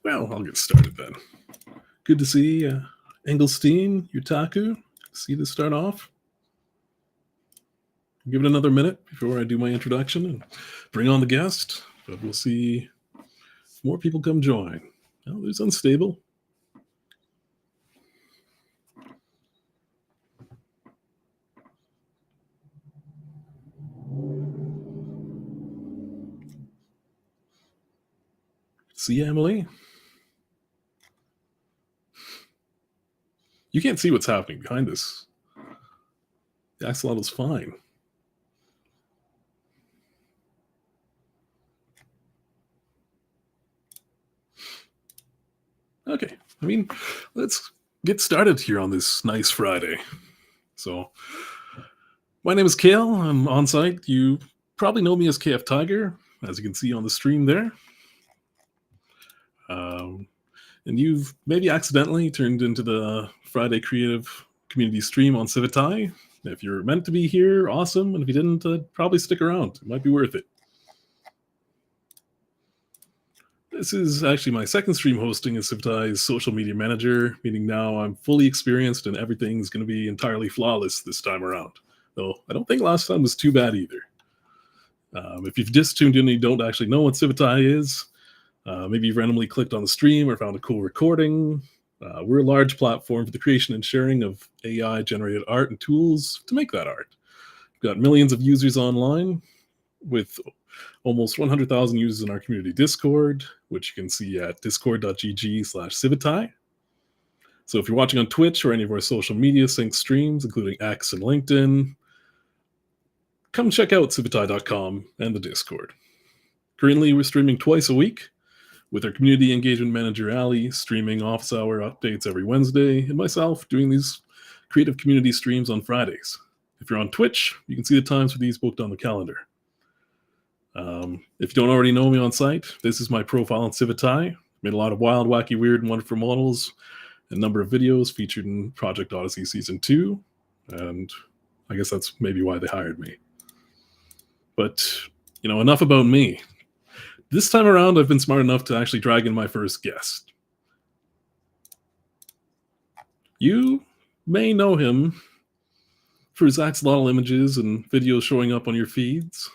Well, I'll get started then. Good to see Engelstein, Yutaku. See this start off. Give it another minute before I do my introduction and bring on the guest. But we'll see if more people come join. Oh, there's Unstable. See Emily? You can't see what's happening behind this. The axolotl's fine. Okay, let's get started here on this nice Friday. So, my name is Cale. I'm on site. You probably know me as kftiger, as you can see on the stream there. And you've maybe accidentally turned into the Friday Creative Community stream on Civitai. If you're meant to be here, awesome. And if you didn't, probably stick around. It might be worth it. This is actually my second stream hosting as Civitai's social media manager, meaning now I'm fully experienced and everything's going to be entirely flawless this time around. Though I don't think last time was too bad either. If you've just tuned in and you don't actually know what Civitai is, maybe you've randomly clicked on the stream or found a cool recording. We're a large platform for the creation and sharing of AI-generated art and tools to make that art. We've got millions of users online with almost 100,000 users in our community Discord, which you can see at discord.gg/Civitai. So if you're watching on Twitch or any of our social media sync streams, including X and LinkedIn, come check out civitai.com and the Discord. Currently, we're streaming twice a week, with our community engagement manager, Ali, streaming office hour updates every Wednesday, and myself doing these creative community streams on Fridays. If you're on Twitch, you can see the times for these booked on the calendar. If you don't already know me on site, this is my profile on Civitai. Made a lot of wild, wacky, weird, and wonderful models, and a number of videos featured in Project Odyssey Season 2, and I guess that's maybe why they hired me. But, enough about me. This time around, I've been smart enough to actually drag in my first guest. You may know him for his axolotl images and videos showing up on your feeds,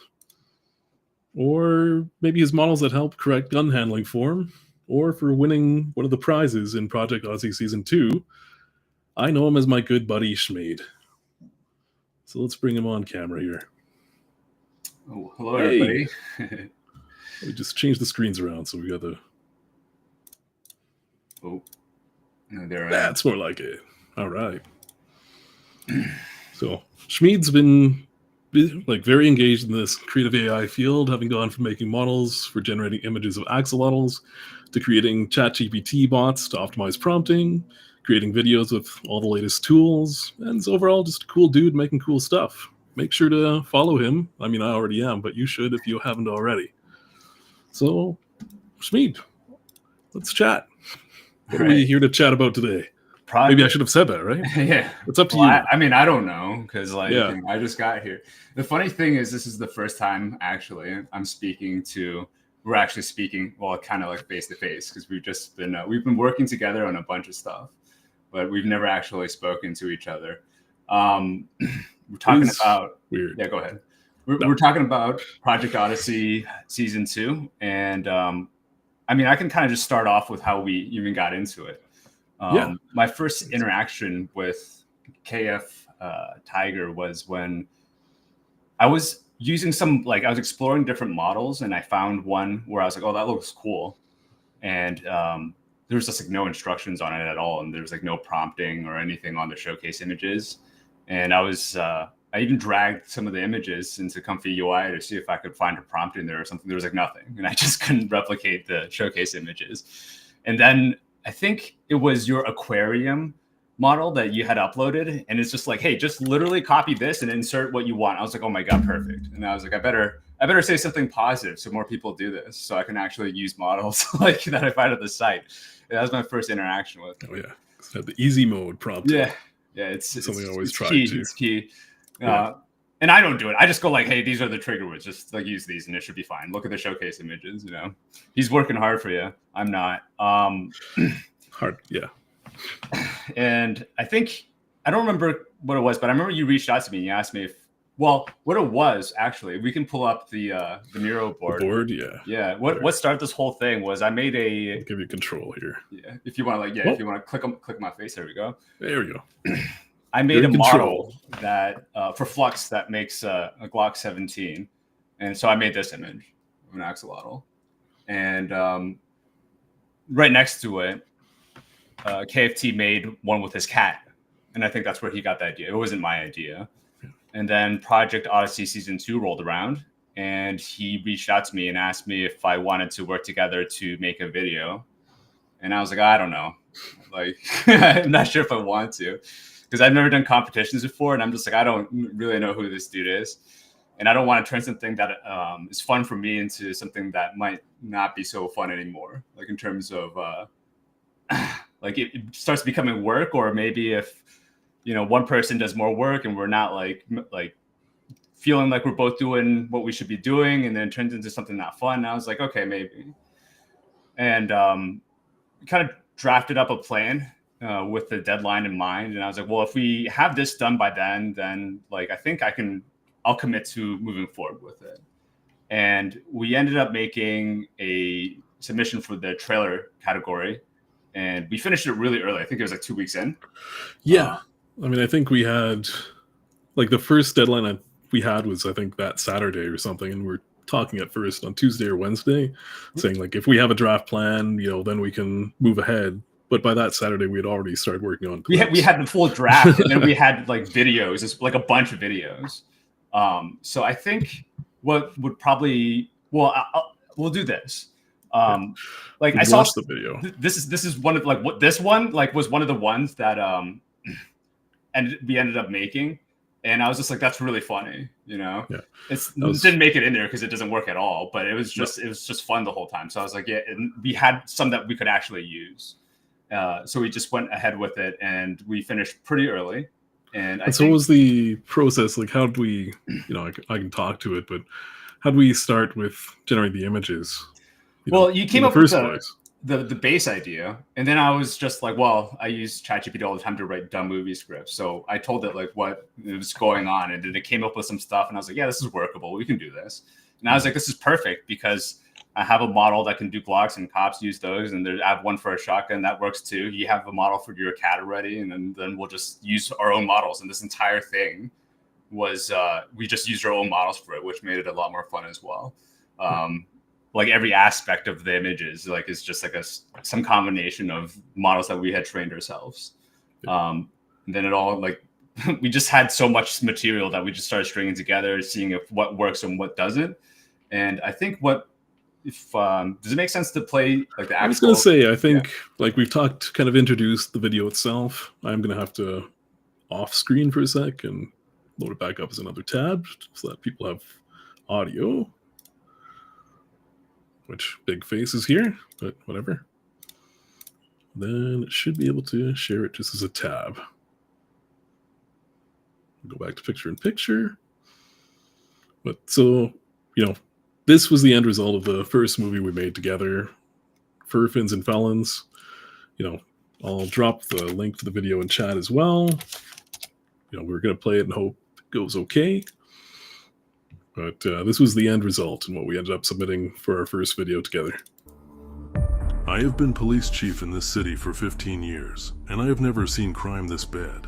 or maybe his models that help correct gun handling for him, or for winning one of the prizes in Project Odyssey Season 2. I know him as my good buddy Schmede. So let's bring him on camera here. Oh, hello, everybody. We just changed the screens around, so we got the... Oh, no, there I am. That's more like it. All right. So Schmede's been very engaged in this creative AI field, having gone from making models for generating images of axolotls to creating ChatGPT bots to optimize prompting, creating videos with all the latest tools, and is overall just a cool dude making cool stuff. Make sure to follow him. I mean, I already am, but you should if you haven't already. So, Schmede, let's chat. What are we here to chat about today? Maybe I should have said that, right? Yeah. It's up to you. I don't know, because I just got here. The funny thing is, this is the first time, actually, we're actually speaking, well, kind of like face-to-face, because we've been working together on a bunch of stuff, but we've never actually spoken to each other. We're talking about... Weird. Yeah, go ahead. We're talking about Project Odyssey Season 2, and I can kind of just start off with how we even got into it. My first interaction with kftiger was when I was using I was exploring different models, and I found one where I was like, oh, that looks cool. And there was just no instructions on it at all, and there was no prompting or anything on the showcase images. And I even dragged some of the images into Comfy UI to see if I could find a prompt in there or something. There was nothing, and I just couldn't replicate the showcase images. And then I think it was your aquarium model that you had uploaded, and it's just hey, just literally copy this and insert what you want. I was like, oh my God, perfect. And I was like, I better say something positive so more people do this, so I can actually use models that I find at the site. And that was my first interaction with it. Oh yeah, it's the easy mode prompt. Yeah, it's something I always try key. to. It's key. Yeah. And I don't do it. I just go like, hey, these are the trigger words. Just like use these and it should be fine. Look at the showcase images, you know. He's working hard for you. I'm not. Hard, yeah. And I think, I don't remember what it was, but I remember you reached out to me and you asked me if, well, what it was actually, we can pull up the Miro board. The board, yeah. Yeah. What started this whole thing was I made a. I'll give you control here. Yeah. If you want to, like, yeah, if you want to click my face, there we go. There we go. I made a model that for Flux that makes a Glock 17, and so I made this image of an axolotl, and right next to it, KFT made one with his cat, and I think that's where he got the idea. It wasn't my idea. And then Project Odyssey Season 2 rolled around, and he reached out to me and asked me if I wanted to work together to make a video, and I was like, I don't know, like I'm not sure if I want to. Because I've never done competitions before, and I'm just like, I don't really know who this dude is, and I don't want to turn something that is fun for me into something that might not be so fun anymore. Like in terms of like it starts becoming work, or maybe if one person does more work and we're not like feeling like we're both doing what we should be doing, and then it turns into something not fun. And I was like, okay, maybe, and kind of drafted up a plan. With the deadline in mind, and I was like, well, if we have this done by then like I think I'll commit to moving forward with it. And we ended up making a submission for the trailer category, and we finished it really early. I think it was like 2 weeks in. Yeah, I mean, I think we had like the first deadline we had was I think that Saturday or something, and we're talking at first on Tuesday or Wednesday, saying like if we have a draft plan, then we can move ahead. But by that Saturday, we had already started working on clips. We had the full draft, and then we had like videos, it's like a bunch of videos. So I think what would probably we'll do this. Like I saw the video. This is one of like what this one like was one of the ones that and we ended up making, and I was just like, that's really funny, Yeah. It didn't make it in there because it doesn't work at all, but it was just fun the whole time. So I was like, yeah, and we had some that we could actually use. So we just went ahead with it, and we finished pretty early. And so what was the process? Like, how did we, I can talk to it, but how do we start with generating the images? You came up with the base idea, and then I was just like, well, I use ChatGPT all the time to write dumb movie scripts. So I told it like what was going on, and then it came up with some stuff, and I was like, yeah, this is workable. We can do this. And I was like, this is perfect because I have a model that can do Glocks, and cops use those, and I have one for a shotgun that works too. You have a model for your cat already, and then we'll just use our own models. And this entire thing was we just used our own models for it, which made it a lot more fun as well. Like every aspect of the images, like is just like some combination of models that we had trained ourselves. And then it all like we just had so much material that we just started stringing together, seeing if what works and what doesn't. And I think does it make sense to play like the actual? I was going to say, I think like we've introduced the video itself. I'm going to have to off screen for a sec and load it back up as another tab so that people have audio. Which big face is here, but whatever. Then it should be able to share it just as a tab. Go back to picture-in-picture. But so, this was the end result of the first movie we made together, Fur Fins and Felons. I'll drop the link to the video in chat as well. We're going to play it and hope it goes okay. But this was the end result and what we ended up submitting for our first video together. I have been police chief in this city for 15 years, and I have never seen crime this bad.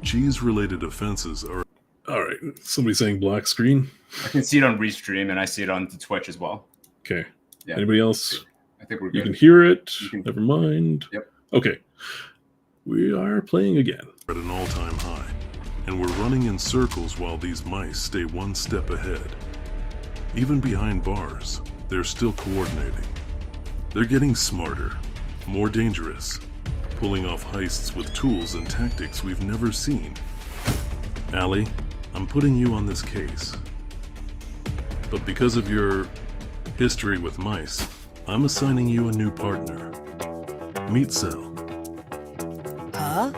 Cheese-related offenses are... All right, somebody saying black screen. I can see it on Restream, and I see it on the Twitch as well. Okay. Yeah. Anybody else? I think we're good. You can hear it. Never mind. Yep. Okay. We are playing again. At an all-time high, and we're running in circles while these mice stay one step ahead. Even behind bars, they're still coordinating. They're getting smarter, more dangerous, pulling off heists with tools and tactics we've never seen. Allie, I'm putting you on this case. But because of your history with mice, I'm assigning you a new partner. Meet Cale. Huh?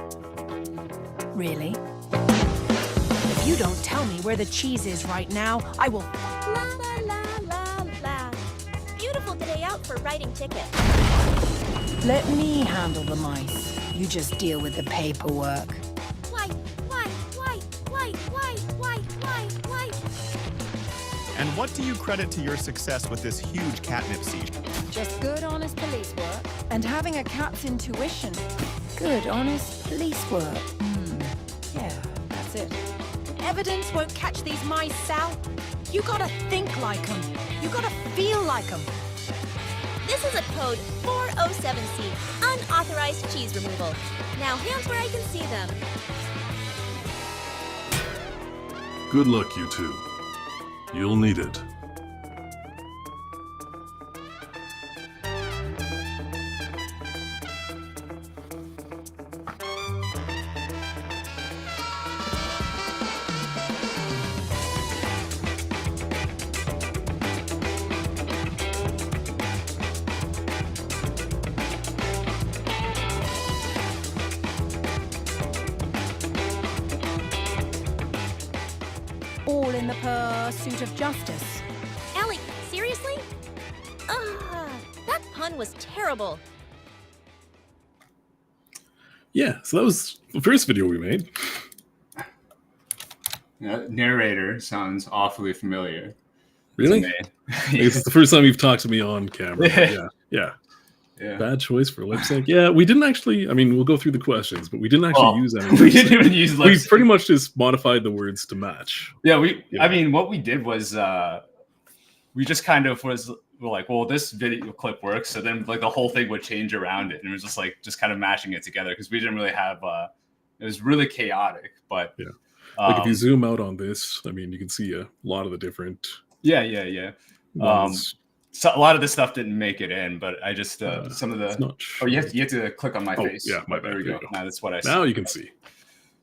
Really? If you don't tell me where the cheese is right now, I will... La la la la la. Beautiful day out for writing tickets. Let me handle the mice. You just deal with the paperwork. White. And what do you credit to your success with this huge catnip siege? Just good, honest police work. And having a cat's intuition. Good, honest police work. Yeah, that's it. Evidence won't catch these mice, Sal. You gotta think like them. You gotta feel like them. This is a code 407C, unauthorized cheese removal. Now hands where I can see them. Good luck, you two. You'll need it. All in the pursuit of justice. Ellie, seriously? That pun was terrible. Yeah, so that was the first video we made. Narrator sounds awfully familiar. Really? to me. I guess it's the first time you've talked to me on camera. Yeah. Yeah. Bad choice for lip sync. Yeah, we didn't actually. I mean, we'll go through the questions, but we didn't actually use any. We didn't even use lip We sync. pretty much just modified the words to match. Yeah, Yeah. I mean, what we did was we just kind of we're like, well, this video clip works, so then like the whole thing would change around it, and it was just kind of mashing it together because we didn't really have. It was really chaotic, but Yeah. Like if you zoom out on this, I mean, you can see a lot of the different. Yeah. Ones. So a lot of this stuff didn't make it in, but I just some of It's the. not Oh, you have to click on my face. yeah, my bad. There we There go. you go. Now that's what I see. Now you can see.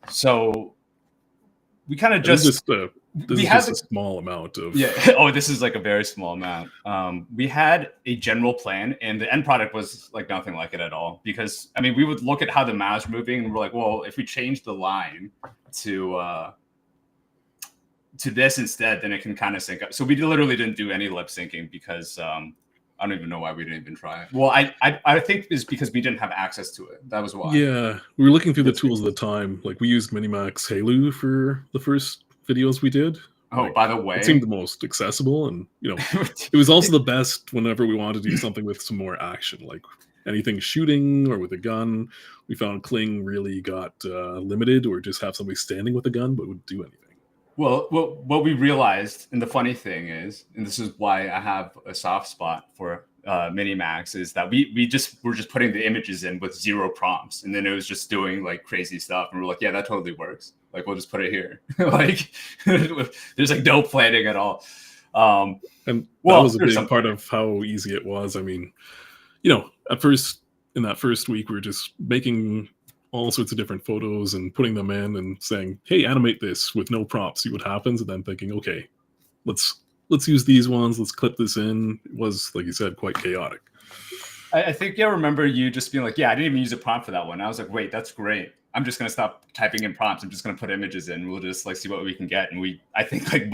So we kind of This just is we just had a small amount of. yeah. Oh, this is like a very small amount. We had a general plan, and the end product was like nothing like it at all. Because I mean, we would look at how the mouse moving, and we're like, well, if we change the line to this instead, then it can kind of sync up. So we literally didn't do any lip syncing because I don't even know why we didn't even try it. Well, I think it's because we didn't have access to it. That was why. Yeah, we were looking through the tools at the time. Like we used Minimax Halo for the first videos we did. Oh, Like, by the way, it seemed the most accessible, and it was also the best whenever we wanted to do something with some more action, like anything shooting or with a gun. We found Kling really got limited, or just have somebody standing with a gun but would do anything. Well, what we realized, and the funny thing is, and this is why I have a soft spot for Minimax, is that we were just putting the images in with 0 prompts, and then it was just doing like crazy stuff, and we're like, yeah, that totally works. Like we'll just put it here. Like there's like no planning at all. And that was a there's big some part of how easy it was. I mean, at first, in that first week, we were just making all sorts of different photos and putting them in and saying, hey, animate this with no prompts, see what happens. And then thinking, okay, let's use these ones. Let's clip this in. It was, like you said, quite chaotic. I think I remember you just being like, yeah, I didn't even use a prompt for that one. I was like, wait, that's great. I'm just going to stop typing in prompts. I'm just going to put images in. We'll just like see what we can get. And I think like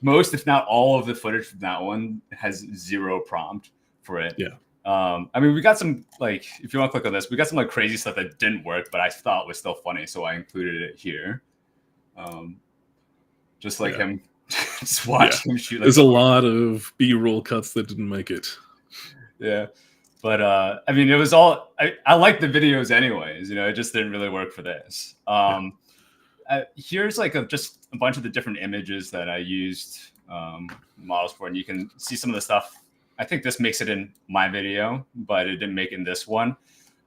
most, if not all of the footage from that one has 0 prompt for it. Yeah. I mean, we got some, like, if you want to click on this, we got some like crazy stuff that didn't work, but I thought was still funny. So I included it here. Just like him, just watch him shoot. Like, There's a lot of B-roll cuts that didn't make it. Yeah. But I mean, it was all, I like the videos anyways, it just didn't really work for this. Here's like just a bunch of the different images that I used models for, and you can see some of the stuff. I think this makes it in my video, but it didn't make it in this one.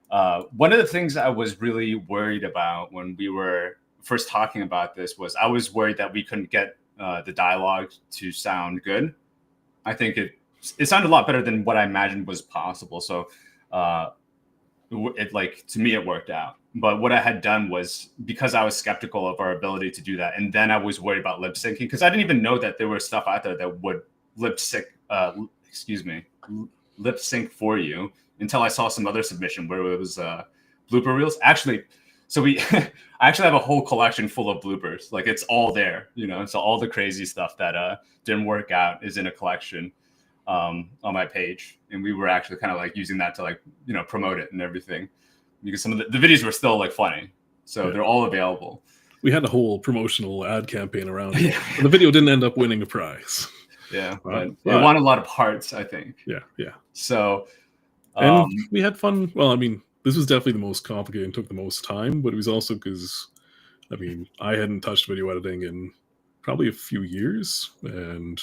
One of the things I was really worried about when we were first talking about this was I was worried that we couldn't get the dialogue to sound good. I think it sounded a lot better than what I imagined was possible. So to me, it worked out. But what I had done was, because I was skeptical of our ability to do that, and then I was worried about lip syncing, because I didn't even know that there was stuff out there that would lip sync for you until I saw some other submission where it was blooper reels. Actually, So I actually have a whole collection full of bloopers. Like it's all there, you know. So all the crazy stuff that didn't work out is in a collection on my page, and we were actually kind of like using that to like, you know, promote it and everything, because some of the videos were still like funny, so they're all available. We had a whole promotional ad campaign around it. But the video didn't end up winning a prize. Yeah, but it won a lot of hearts, I think. Yeah. So, and we had fun. Well, I mean, this was definitely the most complicated and took the most time, but it was also because, I mean, I hadn't touched video editing in probably a few years, and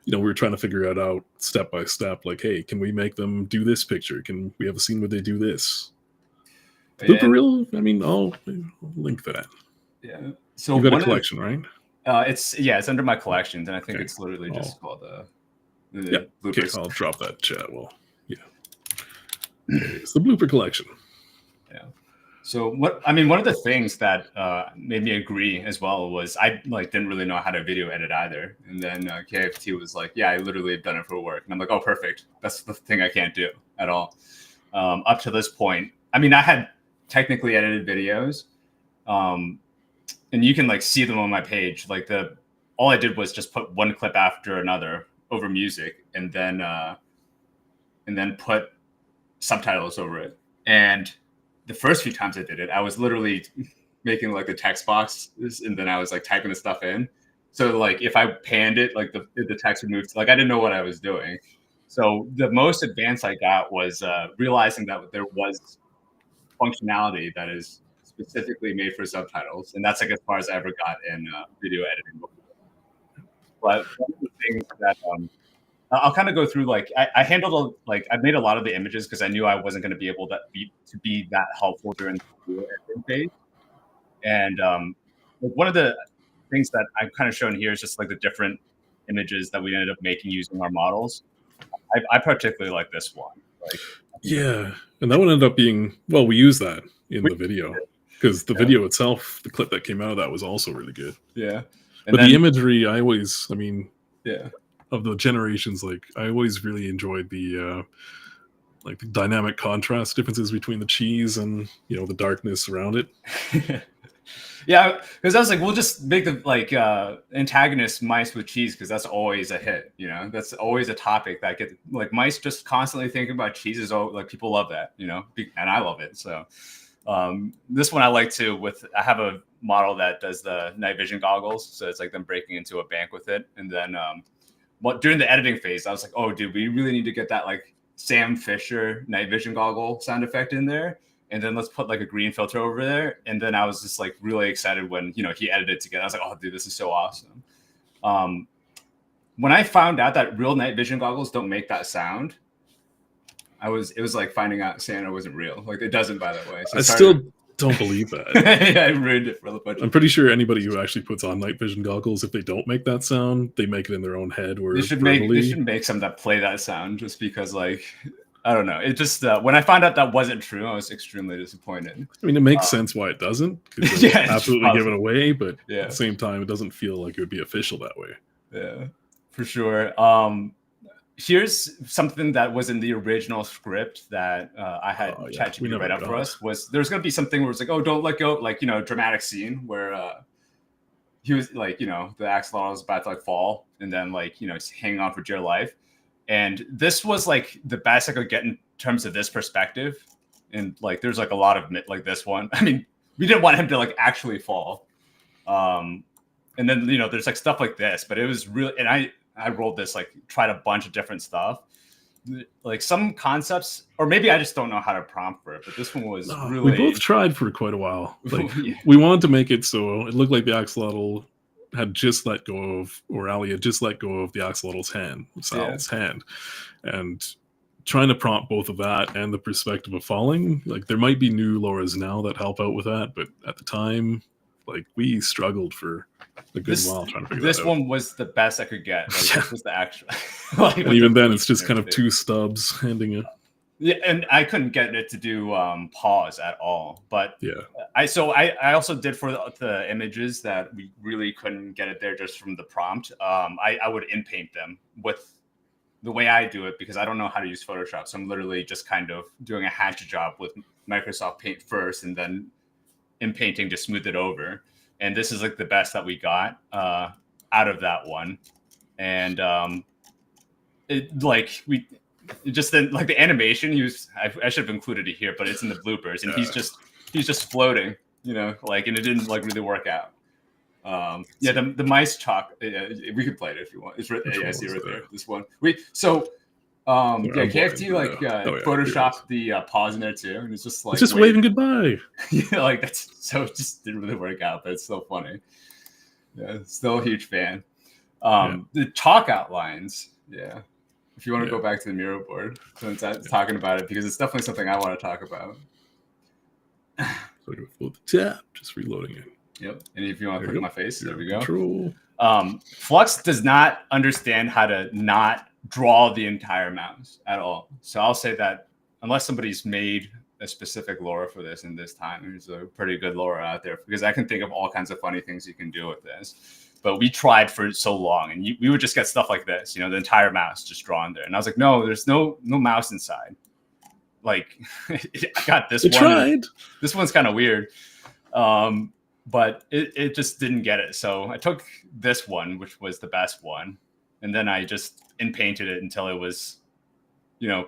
you know, we were trying to figure it out step by step. Like, hey, can we make them do this picture? Can we have a scene where they do this? Blooper reel. I mean, I'll link that. Yeah. So you got a collection, right? It's under my collections, and I think it's literally just called the bloopers. Okay, I'll drop that chat. Well, yeah, it's the blooper collection. Yeah. So one of the things that made me agree as well was I like didn't really know how to video edit either, and then KFT was like, "Yeah, I literally have done it for work," and I'm like, "Oh, perfect. That's the thing I can't do at all." Up to this point, I mean, I had technically edited videos. And you can like see them on my page. Like all I did was just put one clip after another over music, and then put subtitles over it. And the first few times I did it, I was literally making like the text boxes, and then I was like typing the stuff in. So like if I panned it, like the text would move. Like I didn't know what I was doing. So the most advanced I got was realizing that there was functionality that is specifically made for subtitles, and that's like as far as I ever got in video editing before. But one of the things that I'll kind of go through, like I handled I made a lot of the images because I knew I wasn't going to be able to be that helpful during the video editing phase. And one of the things that I've kind of shown here is just like the different images that we ended up making using our models. I particularly like this one. Yeah, and that one ended up being, well, we used that in the video. Because the video itself, the clip that came out of that was also really good. Yeah. But the imagery, of the generations, like I always really enjoyed the like the dynamic contrast differences between the cheese and, you know, the darkness around it. Yeah, because I was like, we'll just make the like antagonist mice with cheese, because that's always a hit, you know. That's always a topic that get like mice just constantly thinking about cheese is like people love that, you know, and I love it. So this one I like too. I have a model that does the night vision goggles, so it's like them breaking into a bank with it. And then during the editing phase, I was like, oh dude, we really need to get that like Sam Fisher night vision goggle sound effect in there, and then let's put like a green filter over there. And then I was just like really excited when, you know, he edited it together. I was like, oh dude, this is so awesome. When I found out that real night vision goggles don't make that sound, it was like finding out Santa wasn't real. Like it doesn't, by the way. So I still don't believe that. Yeah, I ruined it for a bunch. I'm pretty sure anybody who actually puts on night vision goggles, if they don't make that sound, they make it in their own head. Or they should make some that play that sound, just because, like, I don't know. It just when I found out that wasn't true, I was extremely disappointed. I mean, it makes sense why it doesn't, because absolutely give it away, but at the same time, it doesn't feel like it would be official that way. Yeah, for sure. Here's something that was in the original script that I had ChatGPT write up for us. Was there's going to be something where it's like, oh, don't let go, like, you know, dramatic scene where he was like, you know, the axolotl was about to like fall, and then like, you know, he's hanging on for dear life. And this was like the best I could get in terms of this perspective. And like, there's like a lot of like this one. I mean, we didn't want him to like actually fall. And then, you know, there's like stuff like this, but it was really, and I rolled this, like tried a bunch of different stuff, like some concepts, or maybe I just don't know how to prompt for it, but this one was really. We both tried for quite a while. Like we wanted to make it so it looked like the axolotl had just let go of, or Ali had just let go of the axolotl's hand, Sal's hand, and trying to prompt both of that and the perspective of falling. Like there might be new Lauras now that help out with that, but at the time, like we struggled for a good while trying to figure that out. This one was the best I could get. Like, this was the actual. Like, and even then, it's just kind of two stubs handing it. Yeah, and I couldn't get it to do pause at all. But yeah, I also did for the images that we really couldn't get it there just from the prompt. I would in-paint them with the way I do it, because I don't know how to use Photoshop. So I'm literally just kind of doing a hatchet job with Microsoft Paint first, and then in painting to smooth it over. And this is like the best that we got out of that one. And just then, like the animation, I should have included it here, but it's in the bloopers, and he's just floating, you know, like, and it didn't like really work out. The mice chalk. We could play it if you want. It's right. Yeah, I see it right there. This one. KFT photoshopped the pause in there too, and it's just like it's just waving goodbye. Yeah, like that's so it just didn't really work out, but it's still funny. Yeah, still a huge fan. The chalk outlines. Yeah, if you want to go back to the Miro board, since I'm talking about it, because it's definitely something I want to talk about. So to float the tab, just reloading it. Yep, and if you want to click my face, there we go. Control. Flux does not understand how to not draw the entire mouse at all. So I'll say that unless somebody's made a specific lore for this in this time, there's a pretty good lore out there, because I can think of all kinds of funny things you can do with this. But we tried for so long, and we would just get stuff like this, you know, the entire mouse just drawn there. And I was like, no, there's no mouse inside. Like, I got this one. Tried. This one's kind of weird. But it just didn't get it. So I took this one, which was the best one, and then I just in-painted it until it was, you know,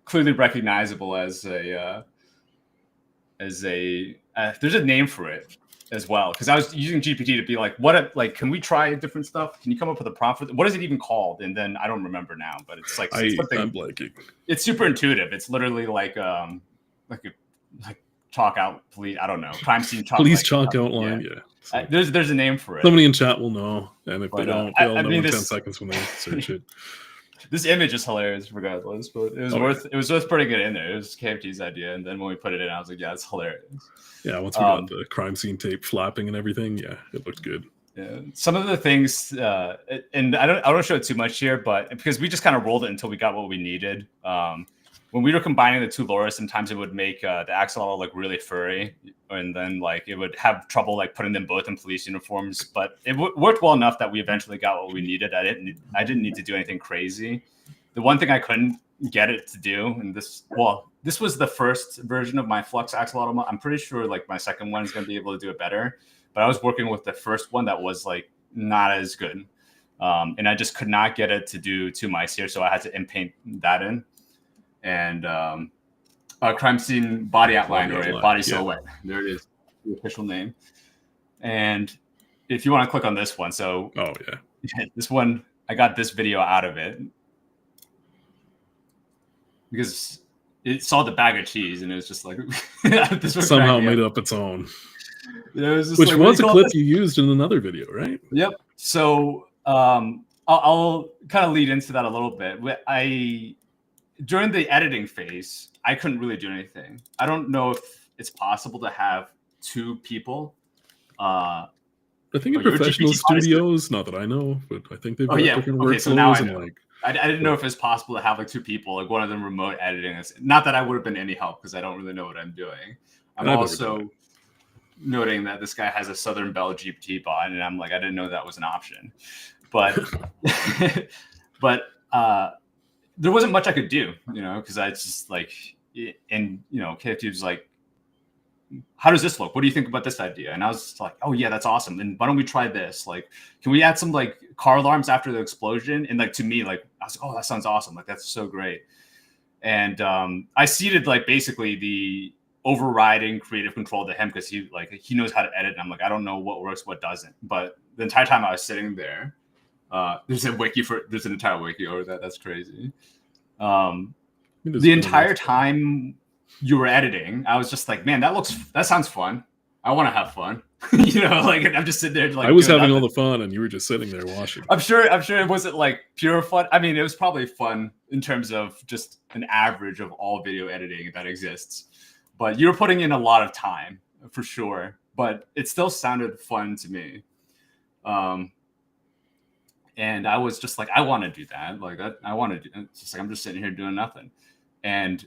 clearly recognizable as a there's a name for it as well, because I was using GPT to be like, can we try different stuff? Can you come up with a prompt for what is it even called? And then I don't remember now, but it's like I'm blanking. It's super intuitive. It's literally like chalk out, please. I don't know. Crime scene chalk. Please chalk outline. Yeah. So, there's a name for it. Somebody in chat will know, and if they don't, they'll know in 10 this, seconds when they search it. This image is hilarious, regardless, but it was worth putting it in there. It was KFT's idea, and then when we put it in, I was like, yeah, it's hilarious. Yeah, once we got the crime scene tape flapping and everything, yeah, it looked good. Yeah, some of the things, and I don't show it too much here, but because we just kind of rolled it until we got what we needed. When we were combining the two lores, sometimes it would make the axolotl like really furry, and then like it would have trouble like putting them both in police uniforms. But it worked well enough that we eventually got what we needed. I didn't need to do anything crazy. The one thing I couldn't get it to do, and this was the first version of my Flux axolotl. I'm pretty sure like my second one is going to be able to do it better. But I was working with the first one that was like not as good, and I just could not get it to do two mice here, so I had to in-paint that in. And a crime scene body outline or a body silhouette. There it is, the official name. And if you want to click on this one, so this one, I got this video out of it because it saw the bag of cheese and it was just like this somehow made up its own. Yeah, it was just which like, was a clip you used in another video, right? Yep. So I'll kind of lead into that a little bit. During the editing phase, I couldn't really do anything. I don't know if it's possible to have two people. I think in professional studios, not that I know, but I think they've got different workflows. So now I know. And I didn't know if it's possible to have like two people, like one of them remote editing. Not that I would have been any help because I don't really know what I'm doing. I'm also noting that this guy has a Southern Belle GPT bot, and I'm like, I didn't know that was an option. But there wasn't much I could do, you know, because I just like, and you know, KFT was like, how does this look? What do you think about this idea? And I was like, oh yeah, that's awesome. And why don't we try this? Like, can we add some like car alarms after the explosion? And like, to me, like, I was like, oh, that sounds awesome. Like, that's so great. And I ceded like basically the overriding creative control to him because he knows how to edit. And I'm like, I don't know what works, what doesn't. But the entire time I was sitting there, there's an entire wiki over that. That's crazy. The entire time you were editing, I was just like, man, that sounds fun. I want to have fun. You know, like I'm just sitting there like I was having all the fun and you were just sitting there watching. I'm sure it wasn't like pure fun. I mean, it was probably fun in terms of just an average of all video editing that exists. But you were putting in a lot of time for sure. But it still sounded fun to me. And I was just like, I want to do that. Like that, I want to do. It's just like I'm just sitting here doing nothing. And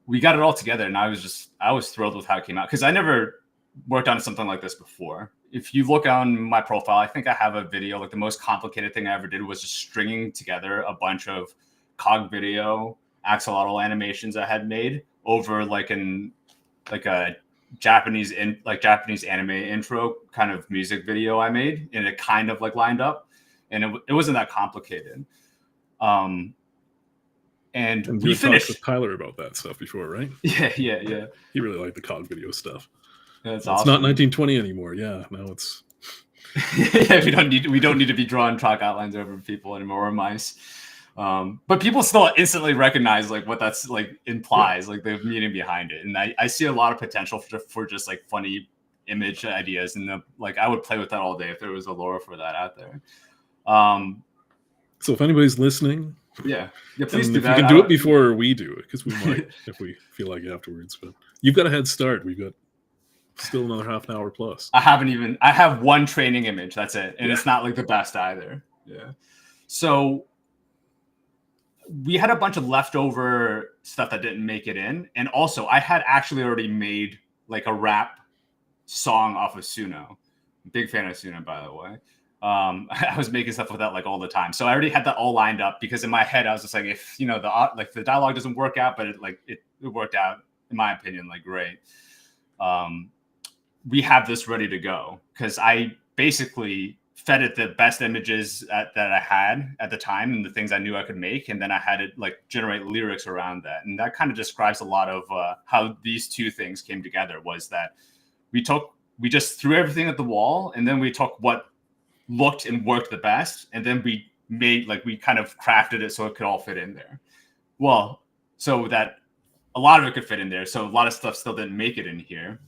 we got it all together, and I was thrilled with how it came out because I never worked on something like this before. If you look on my profile, I think I have a video. Like the most complicated thing I ever did was just stringing together a bunch of cog video axolotl animations I had made over like a Japanese anime intro kind of music video I made, and it kind of like lined up, and it wasn't that complicated. And we finished with Tyler about that stuff before, right? Yeah. He really liked the COD video stuff. That's awesome. It's not 1920 anymore. Yeah, now it's. Yeah, we don't need to be drawing chalk outlines over people anymore, or mice. But people still instantly recognize like what that's like implies, like the meaning behind it. And I see a lot of potential for just like funny image ideas, and like I would play with that all day if there was a lore for that out there. So if anybody's listening, yeah, please do if that. You can do it before we do it, because we might if we feel like afterwards. But you've got a head start. We've got still another half an hour plus. I have one training image. That's it. And it's not like the best either. Yeah. So we had a bunch of leftover stuff that didn't make it in. And also I had actually already made like a rap song off of Suno. Big fan of Suno, by the way. I was making stuff with that like all the time. So I already had that all lined up, because in my head, I was just like, if the dialogue doesn't work out, but it worked out, in my opinion, like great. We have this ready to go, because I basically fed it the best images that I had at the time and the things I knew I could make. And then I had it like generate lyrics around that. And that kind of describes a lot of how these two things came together, was that we just threw everything at the wall, and then we took what looked and worked the best. And then we kind of crafted it so it could all fit in there. Well, so that a lot of it could fit in there. So a lot of stuff still didn't make it in here.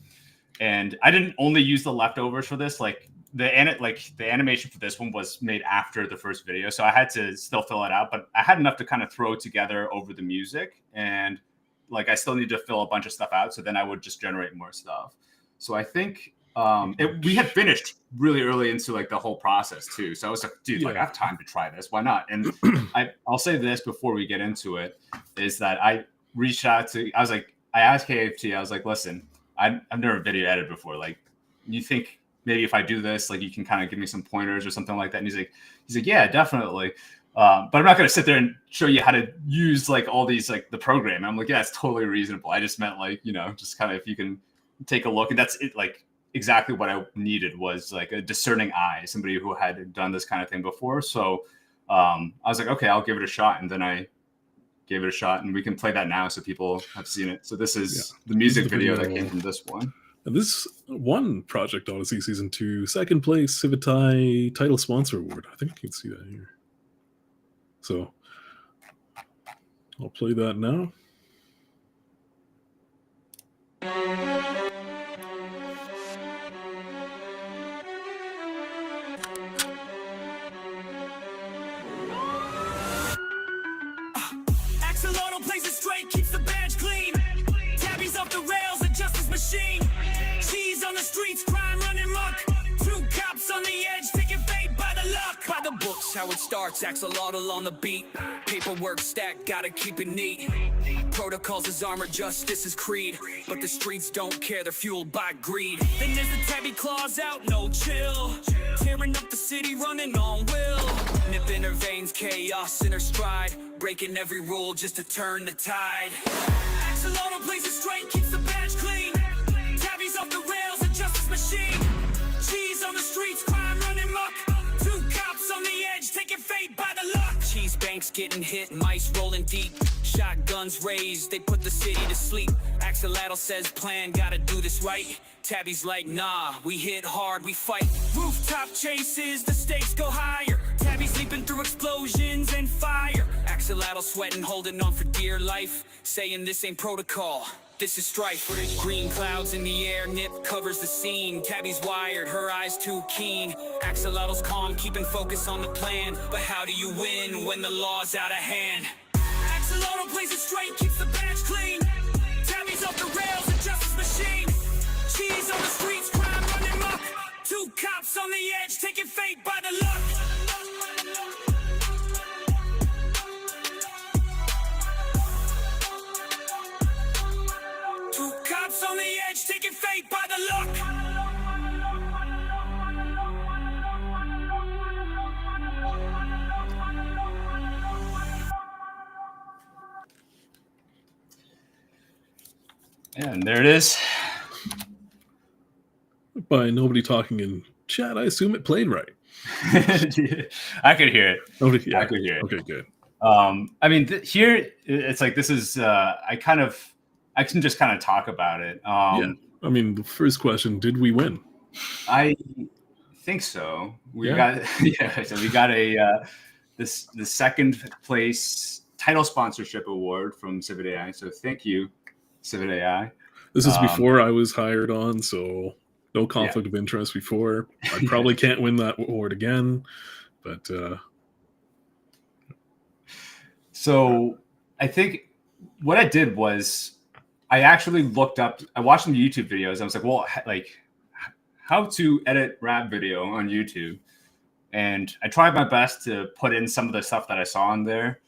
And I didn't only use the leftovers for this. Like the animation for this one was made after the first video, so I had to still fill it out. But I had enough to kind of throw together over the music, and like I still need to fill a bunch of stuff out. So then I would just generate more stuff. So I think we had finished really early into like the whole process too. So I was like, dude, like I have time to try this. Why not? And I'll say this before we get into it, is that I reached out to. I asked KFT. I was like, listen. I've never video edited before. Like, you think maybe if I do this, like you can kind of give me some pointers or something like that? And he's like, yeah, definitely. But I'm not going to sit there and show you how to use like all these, like the program. And I'm like, yeah, it's totally reasonable. I just meant like, just kind of, if you can take a look, and that's it. Like exactly what I needed was like a discerning eye, somebody who had done this kind of thing before. So I was like, okay, I'll give it a shot. And then I gave it a shot, and we can play that now so people have seen it. So this is the music video that came from this one. And this won Project Odyssey Season 2, second place Civitai Title Sponsor Award. I think you can see that here. So I'll play that now. Axolotl plays it straight, keeps the badge clean. Tabby's off the rails, a justice machine. Cheese on the streets, crime running muck. Two cops on the edge, taking fate by the luck. By the books, how it starts, axolotl on the beat. Paperwork stacked, gotta keep it neat. Protocols is armor, justice is creed. But the streets don't care, they're fueled by greed. Then there's the tabby claws out, no chill. Tearing up the city, running on will. Nip in her veins, chaos in her stride. Breaking every rule just to turn the tide. Axolotl plays it straight, keeps the badge clean. Tabby's off the rails, a justice machine. Cheese on the streets, crime running muck. Two cops on the edge, taking fate by the luck. Cheese banks getting hit, mice rolling deep. Shotguns raised, they put the city to sleep. Axolotl says plan, gotta do this right. Tabby's like, nah, we hit hard, we fight. Rooftop chases, the stakes go higher. Tabby's leaping through explosions and fire. Axolotl sweating, holding on for dear life. Saying this ain't protocol, this is strife. Green clouds in the air, Nip covers the scene. Tabby's wired, her eyes too keen. Axolotl's calm, keeping focus on the plan. But how do you win when the law's out of hand? Axolotl plays it straight, keeps the badge clean. Tabby's off the rails, a justice machine. Cheese on the streets, crime running muck. Two cops on the edge, taking fate by the luck. Two cops on the edge, taking fate by the luck. And there it is. By nobody talking in chat, I assume it played right. I could hear it. Oh, yeah. I could hear it. Okay, good. I mean, here it's like this is. I can just kind of talk about it. Yeah. I mean, the first question: did we win? I think so. We Yeah. got So we got a the second place title sponsorship award from Civitai. So thank you, Civitai. This is before I was hired on, so no conflict of interest before. I probably can't win that award again, but so I think what I did was I actually looked up. I watched some YouTube videos. I was like, well, like how to edit rap video on YouTube, and I tried my best to put in some of the stuff that I saw in there.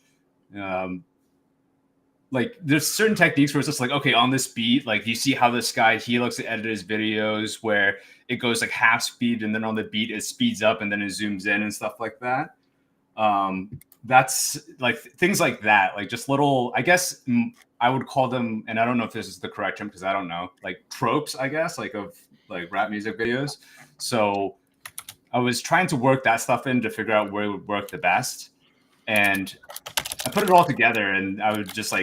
Like there's certain techniques where it's just like, okay, on this beat, like you see how this guy, he looks to edit his videos where it goes like half speed and then on the beat it speeds up and then it zooms in and stuff like that. That's like things like that, like just little, I guess I would call them, and I don't know if this is the correct term because I don't know, like tropes, I guess, like of like rap music videos. So I was trying to work that stuff in to figure out where it would work the best. And I put it all together and I would just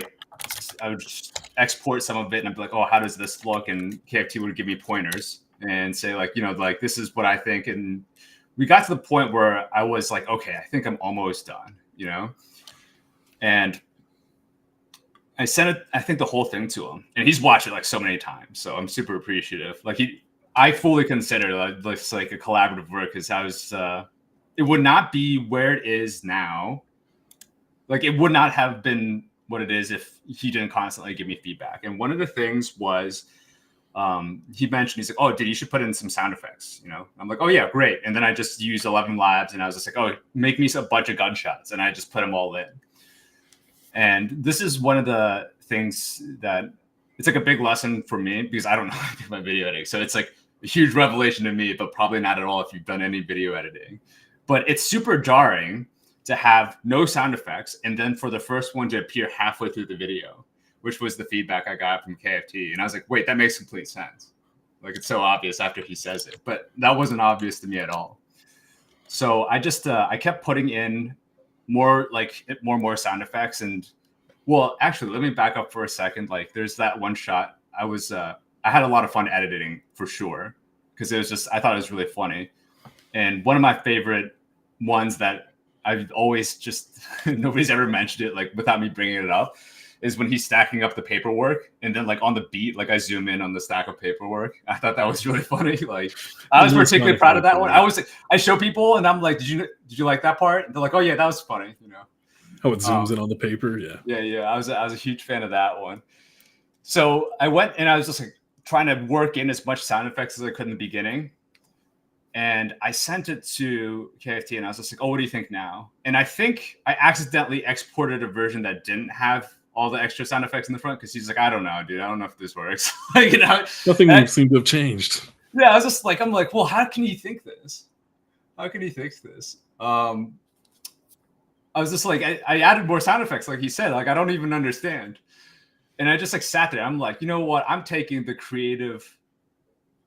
export some of it and I'd be like, oh, how does this look? And KFT would give me pointers and say like, you know, like this is what I think. And we got to the point where I was like, okay, I think I'm almost done, you know? And I sent it, I think the whole thing to him and he's watched it like so many times. So I'm super appreciative. Like I fully consider this like a collaborative work because I was, it would not be where it is now. Like it would not have been what it is if he didn't constantly give me feedback. And one of the things was he mentioned, he's like, oh, dude, you should put in some sound effects, you know? I'm like, oh yeah, great. And then I just used 11 Labs and I was just like, oh, make me a bunch of gunshots. And I just put them all in. And this is one of the things that it's like a big lesson for me because I don't know how to do my video editing. So it's like a huge revelation to me, but probably not at all if you've done any video editing. But it's super jarring to have no sound effects and then for the first one to appear halfway through the video, which was the feedback I got from KFT. And I was like, wait, that makes complete sense. Like it's so obvious after he says it, but that wasn't obvious to me at all. So I just, I kept putting in more sound effects. And well, actually, let me back up for a second. Like there's that one shot I had a lot of fun editing for sure. Cause it was just, I thought it was really funny. And one of my favorite ones that I've always just, nobody's ever mentioned it, like without me bringing it up, is when he's stacking up the paperwork and then like on the beat, like I zoom in on the stack of paperwork. I thought that was really funny. Like I was particularly proud of that one. I show people and I'm like, did you like that part? And they're like, oh yeah, that was funny. You know, how it zooms in on the paper. Yeah. Yeah. I was a huge fan of that one. So I went and I was just like trying to work in as much sound effects as I could in the beginning. And I sent it to KFT and I was just like, oh, what do you think now? And I think I accidentally exported a version that didn't have all the extra sound effects in the front because he's like, I don't know, dude. I don't know if this works. Like, you know, nothing seemed to have changed. Yeah, I was just like, I'm like, well, how can you think this? How can you fix this? I was just like, I added more sound effects, like he said. Like, I don't even understand. And I just like sat there. I'm like, you know what? I'm taking the creative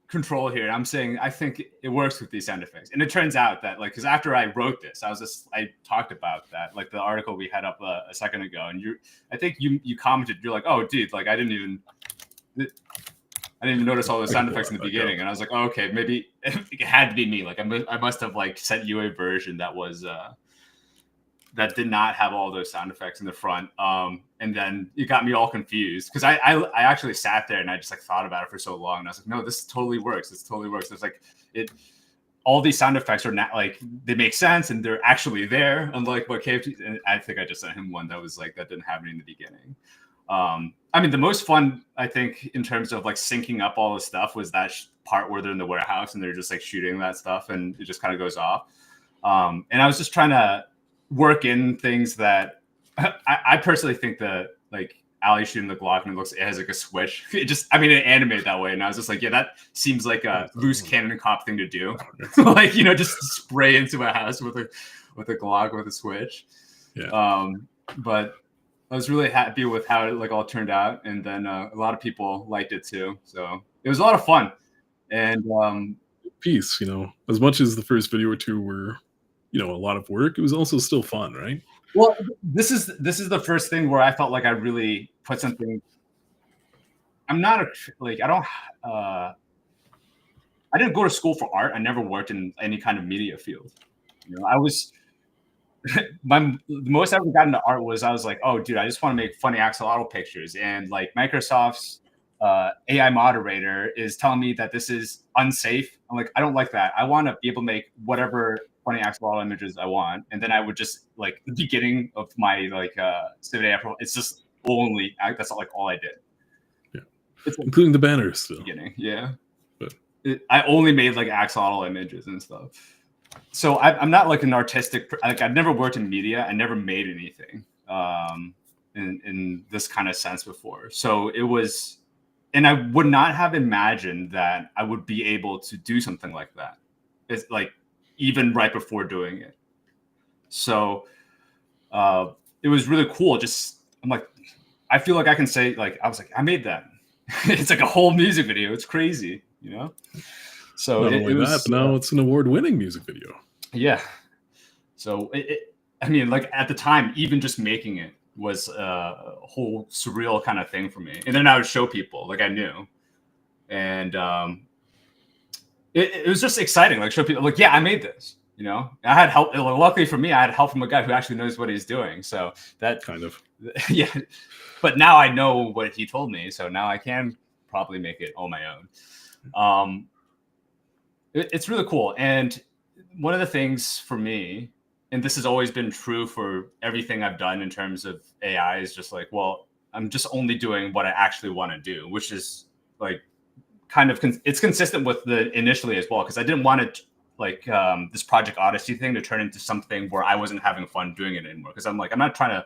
control here. I'm saying I think it works with these sound effects. And it turns out that like, because after I wrote this, I talked about that, like the article we had up a second ago, and I think you commented, you're like, oh dude, like I didn't even notice all the sound effects in the beginning. And I was like, oh, okay, maybe it had to be me. Like I must have like sent you a version that was that did not have all those sound effects in the front. And then it got me all confused because I actually sat there and I just like thought about it for so long. And I was like, no, this totally works. This totally works. It's like all these sound effects are not like, they make sense and they're actually there. Unlike what KFT, and I think I just sent him one that was like, that didn't have any in the beginning. I mean, the most fun, I think, in terms of like syncing up all the stuff was that part where they're in the warehouse and they're just like shooting that stuff and it just kind of goes off. And I was just trying to work in things that I personally think that like Ali shooting the Glock and it has like a switch. It animated that way. And I was just like, yeah, that seems like a loose cannon cop thing to do. Like, you know, just spray into a house with a Glock with a switch. Yeah. But I was really happy with how it like all turned out. And then a lot of people liked it too. So it was a lot of fun. And piece. You know, as much as the first video or two were, you know, a lot of work, it was also still fun, right? Well, this is the first thing where I felt like I really put something. I'm not a like I don't. I didn't go to school for art. I never worked in any kind of media field. You know, I was the most I ever got into art was I was like, oh, dude, I just want to make funny axolotl pictures, and like Microsoft's AI moderator is telling me that this is unsafe. I'm like, I don't like that. I want to be able to make whatever funny axolotl images I want, and then I would just like the beginning of my like Civitai April. It's just only that's like all I did. Yeah, it's like, including the banners still. Beginning, yeah. But I only made like axolotl images and stuff. So I'm not like an artistic. Like I've never worked in media. I never made anything in this kind of sense before. So it was, and I would not have imagined that I would be able to do something like that. It's like even right before doing it. So it was really cool. Just I'm like, I feel like I can say like I was like I made that. It's like a whole music video. It's crazy, you know. So not only that, but now it's an award-winning music video. Yeah. So I mean, like at the time, even just making it was a whole surreal kind of thing for me. And then I would show people, like I knew, and it was just exciting. Like show people, like yeah, I made this. You know, I had help. Luckily for me, I had help from a guy who actually knows what he's doing. So that kind of yeah. But now I know what he told me, so now I can probably make it on my own. It's really cool. And one of the things for me, and this has always been true for everything I've done in terms of AI, is just like, well, I'm just only doing what I actually want to do, which is like kind of, it's consistent with the initially as well, because I didn't want it like this Project Odyssey thing to turn into something where I wasn't having fun doing it anymore. Because I'm like, I'm not trying to,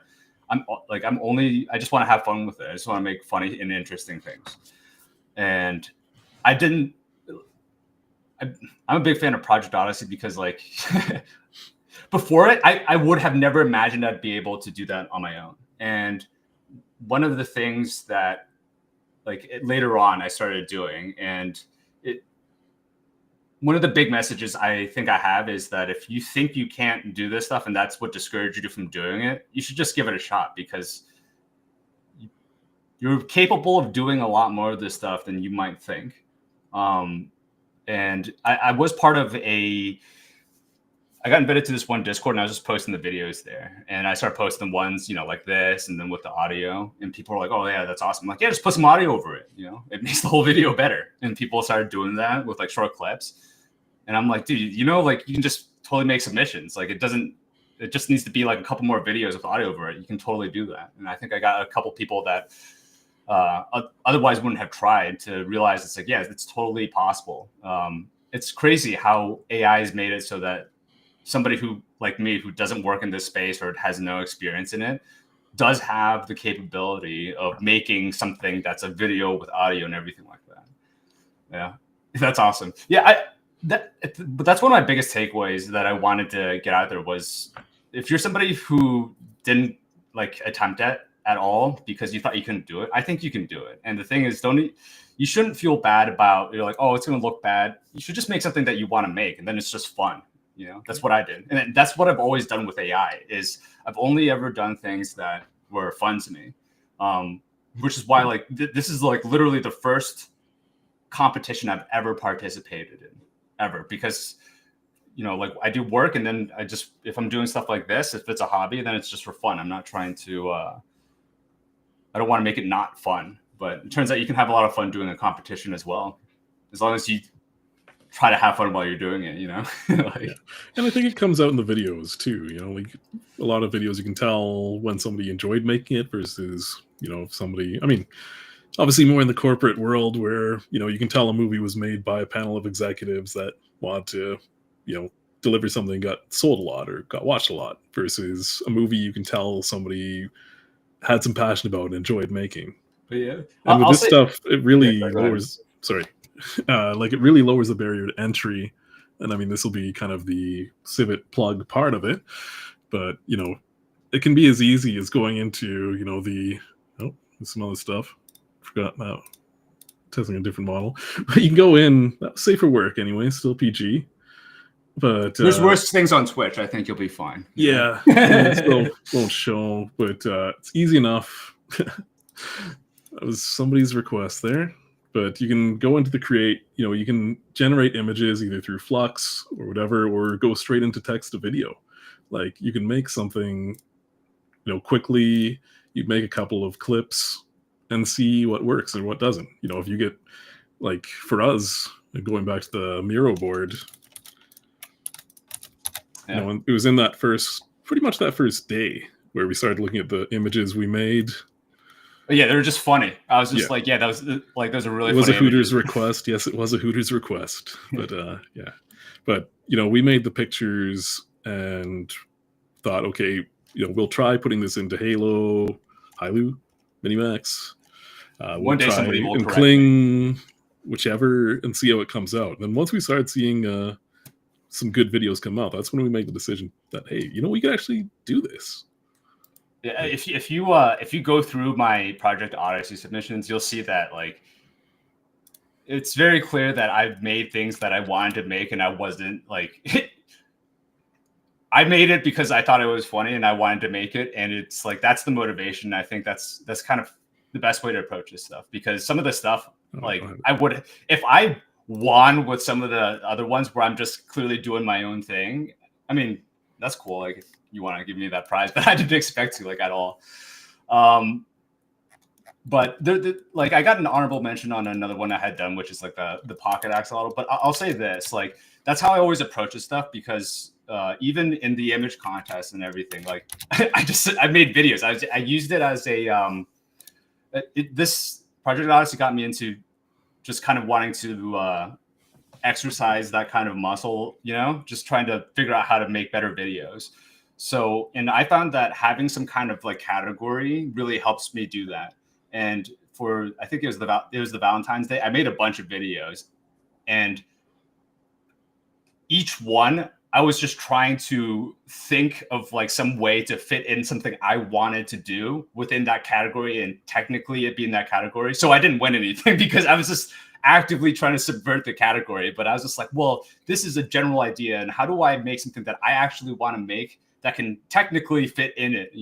I just want to have fun with it. I just want to make funny and interesting things. And I'm a big fan of Project Odyssey because like before it, I would have never imagined I'd be able to do that on my own. And one of the things that like later on I started doing, and one of the big messages I think I have is that if you think you can't do this stuff and that's what discourages you from doing it, you should just give it a shot, because you're capable of doing a lot more of this stuff than you might think. And I was part of I got invited to this one Discord, and I was just posting the videos there. And I started posting ones, you know, like this, and then with the audio. And people were like, oh, yeah, that's awesome. I'm like, yeah, just put some audio over it. You know, it makes the whole video better. And people started doing that with like short clips. And I'm like, dude, you know, like you can just totally make submissions. Like it just needs to be like a couple more videos with audio over it. You can totally do that. And I think I got a couple people that otherwise wouldn't have tried to realize it's like, yeah, it's totally possible. It's crazy how AI has made it so that somebody who like me, who doesn't work in this space or has no experience in it, does have the capability of making something that's a video with audio and everything like that. Yeah, that's awesome. Yeah, but that's one of my biggest takeaways that I wanted to get out there was, if you're somebody who didn't like attempt it at all because you thought you couldn't do it, I think you can do it. And the thing is, you shouldn't feel bad about, you're like, oh, it's going to look bad. You should just make something that you want to make, and then it's just fun. You know, that's what I did. And that's what I've always done with AI, is I've only ever done things that were fun to me. Which is why like this is like literally the first competition I've ever participated in ever, because, you know, like I do work, and then if I'm doing stuff like this, if it's a hobby, then it's just for fun. I'm not trying to, I don't want to make it not fun, but it turns out you can have a lot of fun doing a competition as well, as long as you try to have fun while you're doing it, you know. Like, yeah. And I think it comes out in the videos too, you know, like a lot of videos you can tell when somebody enjoyed making it versus, you know, somebody, I mean, obviously more in the corporate world where, you know, you can tell a movie was made by a panel of executives that want to, you know, deliver something got sold a lot or got watched a lot, versus a movie you can tell somebody had some passion about and enjoyed making. but yeah, And with this stuff, it really Yeah, go ahead. lowers, sorry, like it really lowers the barrier to entry. And I mean, this will be kind of the Civit plug part of it, but, you know, it can be as easy as going into, you know, oh, there's some other stuff. Forgot now. testing a different model. But you can go in, safer work anyway, still PG. But there's worse things on Twitch. I think you'll be fine. Yeah, it still won't show, but it's easy enough. That was somebody's request there. But you can go into the create, you can generate images either through Flux or whatever, or go straight into text to video. Like you can make something, quickly. You'd make a couple of clips and see what works and what doesn't. If you get, like for us, going back to the Miro board, it was in that pretty much that first day where we started looking at the images we made. Yeah, they were just funny. I was just that was like, those are really. It was funny a Hooters images. request. Yes, it was a Hooters request. But yeah, but we made the pictures and thought, okay, we'll try putting this into Hailu, Minimax. One day somebody will correct Kling, whichever, and see how it comes out. And then once we started seeing some good videos come out, that's when we made the decision that, hey, we could actually do this. Yeah, if you go through my Project Odyssey submissions, you'll see that like it's very clear that I've made things that I wanted to make, and I wasn't like I made it because I thought it was funny and I wanted to make it, and it's like that's the motivation. I think that's kind of the best way to approach this stuff, because some of the stuff I would, if I won with some of the other ones where I'm just clearly doing my own thing, I mean, that's cool. Like if you want to give me that prize, but I didn't expect to like at all. But like I got an honorable mention on another one I had done, which is like the pocket axolotl. But I'll say this, like that's how I always approach this stuff, because even in the image contest and everything, like I made videos. I used it as a this Project Odyssey got me into just kind of wanting to exercise that kind of muscle, just trying to figure out how to make better videos. So, and I found that having some kind of like category really helps me do that. And for, I think it was the Valentine's Day, I made a bunch of videos, and each one I was just trying to think of like some way to fit in something I wanted to do within that category, and technically it being that category. So I didn't win anything because I was just actively trying to subvert the category. But I was just like, well, this is a general idea, and how do I make something that I actually want to make that can technically fit in it,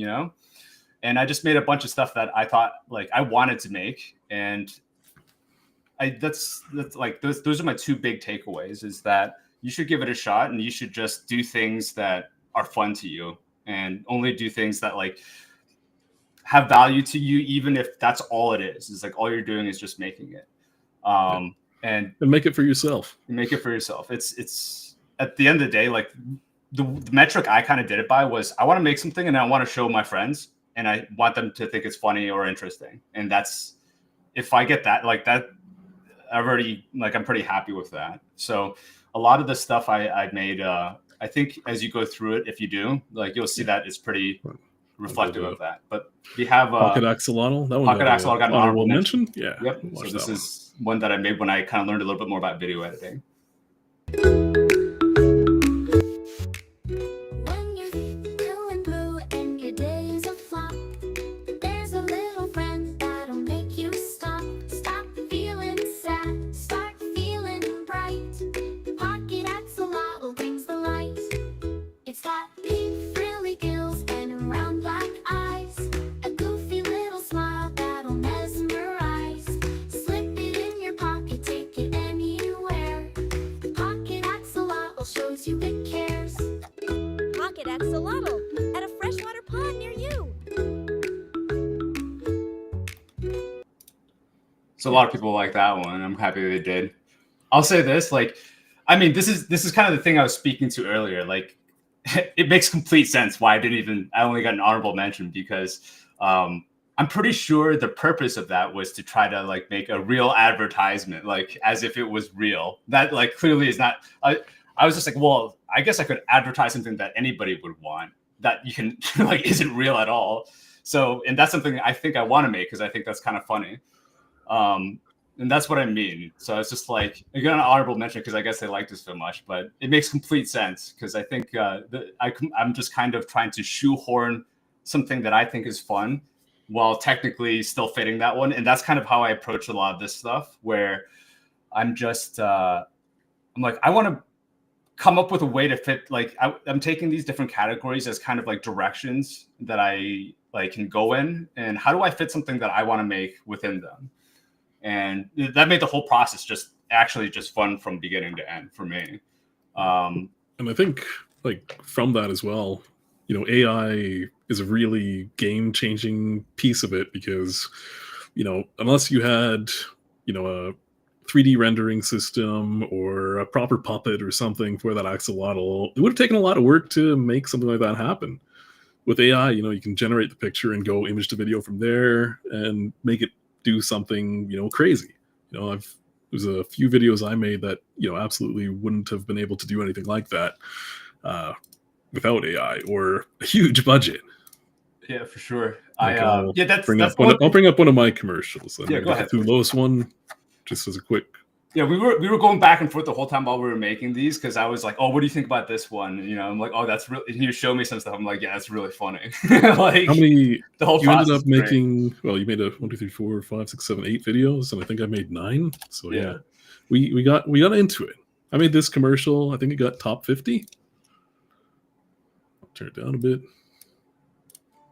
And I just made a bunch of stuff that I thought like I wanted to make, and that's like those are my two big takeaways, is that you should give it a shot, and you should just do things that are fun to you, and only do things that like have value to you, even if that's all it is. It's like all you're doing is just making it. And make it for yourself. Make it for yourself. It's at the end of the day, like the metric I kind of did it by was I want to make something and I want to show my friends, and I want them to think it's funny or interesting. And that's, if I get that, like that, I've already, like, I'm pretty happy with that. So a lot of the stuff I made, I think as you go through it, if you do, like, you'll see that it's pretty reflective of that. But we have Pocket Axolotl. That one Pocket Axolotl got an honorable mention. Yeah. Yep. So this is one that I made when I kind of learned a little bit more about video editing. When you're feeling blue and your days are flop, there's a little friend that'll make you stop. Stop feeling sad, start feeling bright. Pocket Axolotl brings the light. It's got pink frilly gills and round black eyes, a goofy little smile that'll mesmerize. Slip it in your pocket, take it anywhere. Pocket Axolotl shows you it cares. Pocket Axolotl at a freshwater pond near you. So a lot of people like that one. I'm happy they did. I'll say this, like, I mean, this is kind of the thing I was speaking to earlier. Like, it makes complete sense why I only got an honorable mention, because I'm pretty sure the purpose of that was to try to like make a real advertisement, like as if it was real. That like clearly is not. I was just like, well, I guess I could advertise something that anybody would want that you can like isn't real at all. So, and that's something I think I want to make because I think that's kind of funny. And that's what I mean. So it's just like, I got an honorable mention because I guess they liked it so much, but it makes complete sense because I think I'm just kind of trying to shoehorn something that I think is fun while technically still fitting that one. And that's kind of how I approach a lot of this stuff, where I'm just I'm like, I want to come up with a way to fit, like I'm taking these different categories as kind of like directions that I like can go in, and how do I fit something that I want to make within them. And that made the whole process just fun from beginning to end for me. And I think like from that as well, you know, AI is a really game-changing piece of it, because, you know, unless you had, you know, a 3D rendering system or a proper puppet or something for that axolotl, it would have taken a lot of work to make something like that happen. With AI, you know, you can generate the picture and go image to video from there and make it do something, you know, crazy. You know, there's a few videos I made that, you know, absolutely wouldn't have been able to do anything like that without AI or a huge budget. Yeah, for sure. Like, I'll bring up one of my commercials. Yeah, go ahead. The lowest one, just as a quick. Yeah, we were going back and forth the whole time while we were making these, because I was like, "Oh, what do you think about this one?" And, you know, I'm like, "Oh, that's really." And he showed me some stuff. I'm like, "Yeah, that's really funny." Like, how many? The whole you ended up great. making. Well, you made a 1, 2, 3, 4, 5, 6, 7, 8 videos, and I think I made 9. So yeah, we got into it. I made this commercial. I think it got top 50. I'll turn it down a bit.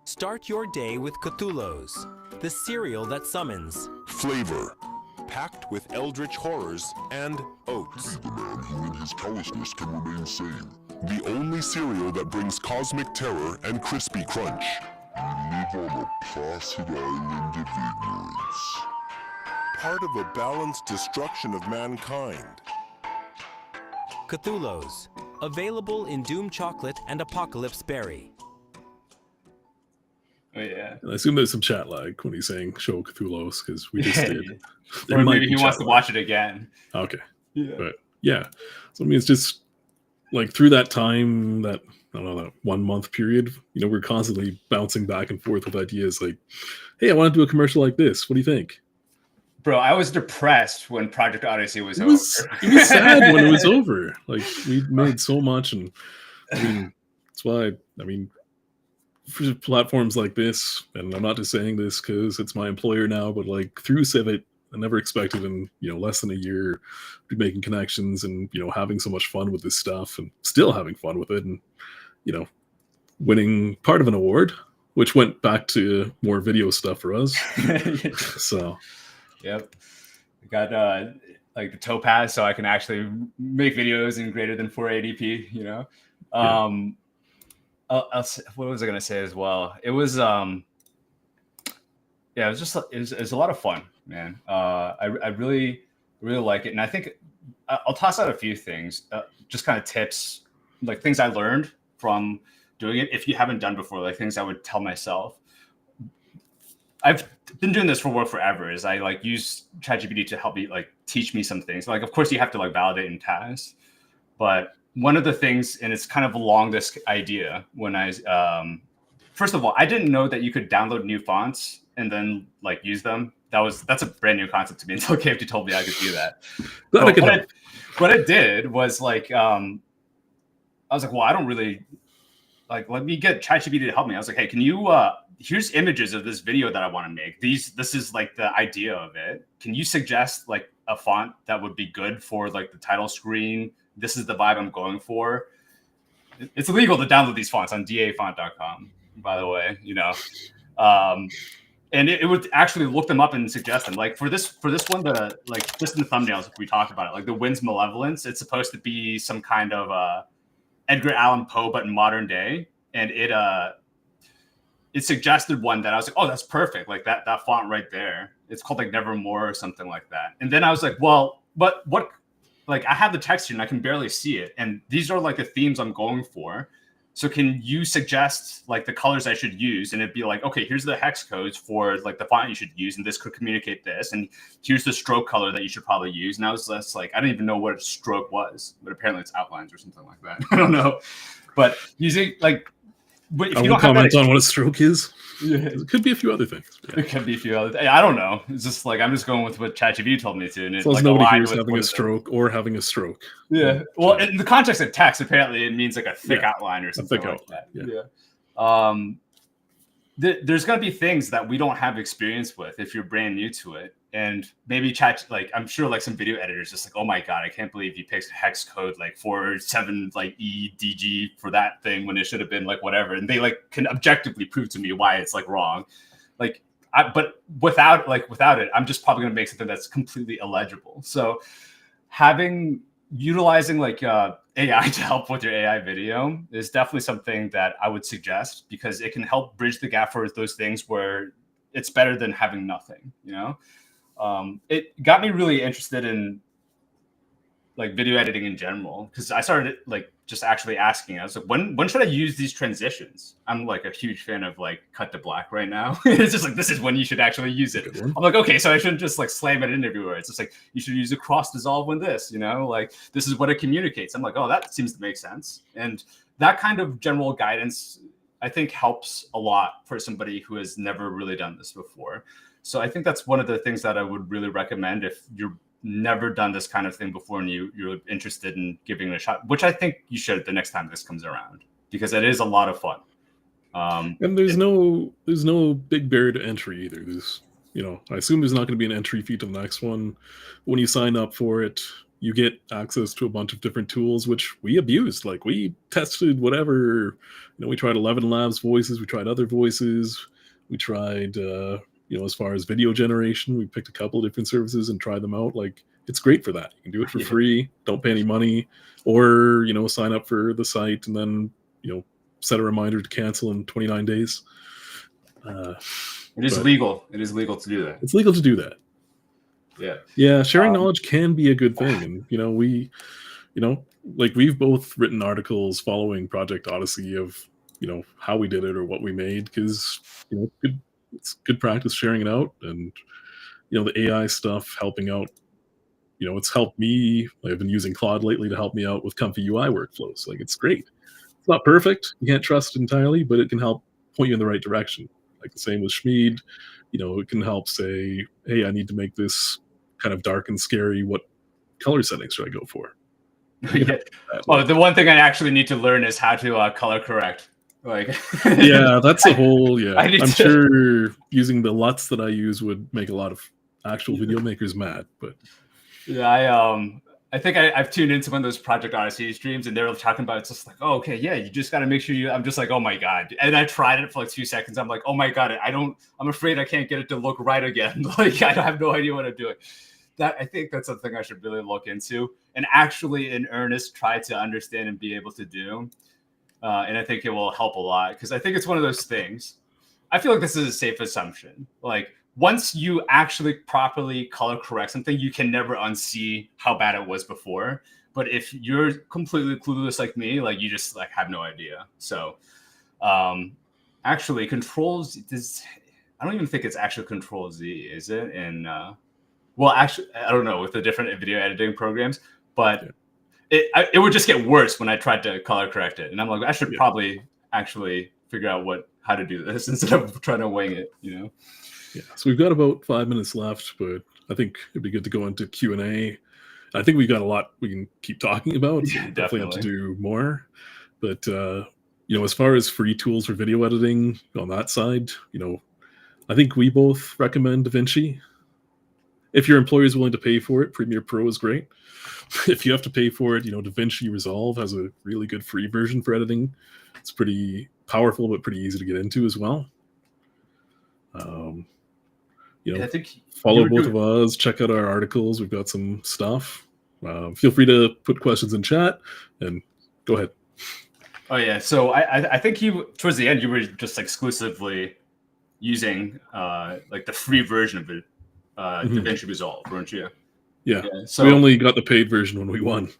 Start your day with Cthulhu's, the cereal that summons. Flavor, packed with eldritch horrors and oats. The man who in his callousness can remain sane. The only cereal that brings cosmic terror and crispy crunch. We live on a placid island of ignorance. Part of a balanced destruction of mankind. Cthulhu's, available in Doom Chocolate and Apocalypse Berry. Oh, yeah. And I assume there's some chat lag when he's saying show Cthulhu's, because we just did. Or maybe he wants to watch it again. Okay. Yeah. But yeah. So I mean, it's just like through that time, that, I don't know, that 1 month period, you know, we're constantly bouncing back and forth with ideas like, hey, I want to do a commercial like this. What do you think? Bro, I was depressed when Project Odyssey was over. It was sad when it was over. Like, we made so much, and I mean, that's why, I mean, for platforms like this, and I'm not just saying this because it's my employer now, but like through Civit, I never expected in, you know, less than a year to be making connections and, you know, having so much fun with this stuff, and still having fun with it, and, you know, winning part of an award, which went back to more video stuff for us. So yep, we got like the Topaz, so I can actually make videos in greater than 480p, you know. What was I gonna say as well? It was it was just it was a lot of fun, man. I really like it, and I think I'll toss out a few things, just kind of tips, like things I learned from doing it. If you haven't done before, like things I would tell myself. I've been doing this for work forever. Is I like use ChatGPT to help me like teach me some things. Like, of course, you have to like validate and test, but one of the things, and it's kind of along this idea, when I first of all, I didn't know that you could download new fonts and then like use them. That's a brand new concept to me until KFT told me I could do that. What I did was like I was like, well, I don't really like, let me get ChatGPT to help me. I was like, hey, can you here's images of this video that I want to make. This is like the idea of it. Can you suggest like a font that would be good for like the title screen? This is the vibe I'm going for. It's illegal to download these fonts on dafont.com, by the way, you know. And it would actually look them up and suggest them. Like for this one, the like just in the thumbnails, we talked about it, like the Wind's Malevolence. It's supposed to be some kind of Edgar Allan Poe, but in modern day. And it suggested one that I was like, oh, that's perfect. Like that font right there. It's called like Nevermore or something like that. And then I was like, well, but what? Like I have the text here and I can barely see it. And these are like the themes I'm going for. So can you suggest like the colors I should use? And it'd be like, okay, here's the hex codes for like the font you should use. And this could communicate this. And here's the stroke color that you should probably use. And I was just like, I didn't even know what a stroke was, but apparently it's outlines or something like that. I don't know. But using like, but if I you will don't have comment on what a stroke is. Yeah. It could be a few other things. Yeah. It could be a few other things. I don't know. It's just like I'm just going with what ChatGPT told me to. And as long as nobody here is having a stroke or having a stroke. Yeah. Well, in the context of text, apparently it means like a thick outline or something like that. Yeah. there's going to be things that we don't have experience with if you're brand new to it. And maybe chat, like, I'm sure like some video editors just like, oh my God, I can't believe you picked hex code like 47 like EDG for that thing when it should have been like whatever. And they like can objectively prove to me why it's like wrong. Like, but without it, I'm just probably going to make something that's completely illegible. So utilizing like AI to help with your AI video is definitely something that I would suggest, because it can help bridge the gap for those things where it's better than having nothing, you know? It got me really interested in like video editing in general, because I started like just actually asking, I was like, when should I use these transitions? I'm like a huge fan of like cut to black right now. It's just like, this is when you should actually use it. I'm like, okay, so I shouldn't just like slam it in everywhere. It's just like, you should use a cross dissolve when this, you know, like this is what it communicates. I'm like, oh, that seems to make sense. And that kind of general guidance, I think, helps a lot for somebody who has never really done this before. So I think that's one of the things that I would really recommend if you're never done this kind of thing before and you're interested in giving it a shot, which I think you should the next time this comes around, because it is a lot of fun. And there's no big barrier to entry either. There's, you know, I assume there's not going to be an entry fee to the next one. When you sign up for it, you get access to a bunch of different tools, which we abused. Like, we tested whatever, you know, we tried 11 Labs voices, we tried other voices, we tried, you know, as far as video generation, we picked a couple of different services and tried them out. Like, it's great for that. You can do it for free, don't pay any money, or, you know, sign up for the site and then, you know, set a reminder to cancel in 29 days. It is legal. It is legal to do that. It's legal to do that. Yeah. Yeah. Sharing knowledge can be a good thing. And, you know, like we've both written articles following Project Odyssey of, you know, how we did it or what we made, because, you know, it's good practice sharing it out. And, you know, the AI stuff helping out, you know, it's helped me. I've been using Claude lately to help me out with comfy UI workflows. Like, it's great. It's not perfect. You can't trust it entirely, but it can help point you in the right direction. Like the same with Schmede, you know, it can help say, hey, I need to make this kind of dark and scary. What color settings should I go for? Yeah. Oh, the one thing I actually need to learn is how to color correct. Like, yeah, that's a whole, yeah. I'm sure using the LUTs that I use would make a lot of actual video makers mad, but yeah, I think I've tuned into one of those Project Odyssey streams, and they're talking about, it's just like, oh, okay, yeah, you just got to make sure I'm just like, oh my God. And I tried it for like 2 seconds. I'm like, oh my God, I'm afraid I can't get it to look right again. Like, I have no idea what I'm doing. I think that's something I should really look into and actually in earnest try to understand and be able to do. And I think it will help a lot, because I think it's one of those things. I feel like this is a safe assumption. Like, once you actually properly color correct something, you can never unsee how bad it was before. But if you're completely clueless like me, like, you just like have no idea. So actually controls this, I don't even think it's actually Control Z, is it? And well, actually, I don't know with the different video editing programs, but it would just get worse when I tried to color correct it. And I'm like, I should probably actually figure out how to do this instead of trying to wing it, you know? Yeah, so we've got about 5 minutes left, but I think it'd be good to go into Q&A. I think we've got a lot we can keep talking about. So definitely have to do more. But, you know, as far as free tools for video editing on that side, you know, I think we both recommend DaVinci. If your employer is willing to pay for it, Premiere Pro is great. If you have to pay for it, you know, DaVinci Resolve has a really good free version for editing. It's pretty powerful, but pretty easy to get into as well. You know, I think follow both of us, check out our articles. We've got some stuff. Feel free to put questions in chat and go ahead. Oh yeah. So I think towards the end, you were just exclusively using like the free version of it, DaVinci Resolve, weren't you? Yeah. So we only got the paid version when we won.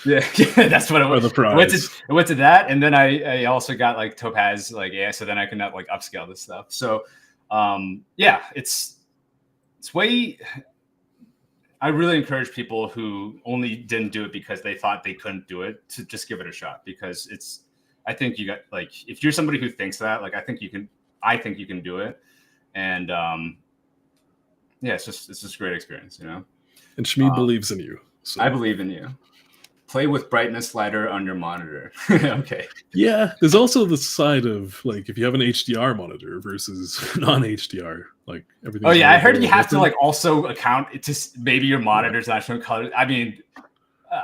Yeah, that's what it was. The prize. I went to that, and then I also got like Topaz, like so then I can like upscale this stuff. So yeah, it's way. I really encourage people who only didn't do it because they thought they couldn't do it to just give it a shot, because I think you got, like, if you're somebody who thinks that, like, I think you can do it. And yeah, it's just a great experience, you know? And Schmede believes in you. So. I believe in you. Play with brightness slider on your monitor. Okay. Yeah, there's also the side of like if you have an HDR monitor versus non-HDR, like everything. Oh yeah, I heard you have to like also account it just maybe your monitor's not showing colors. I mean,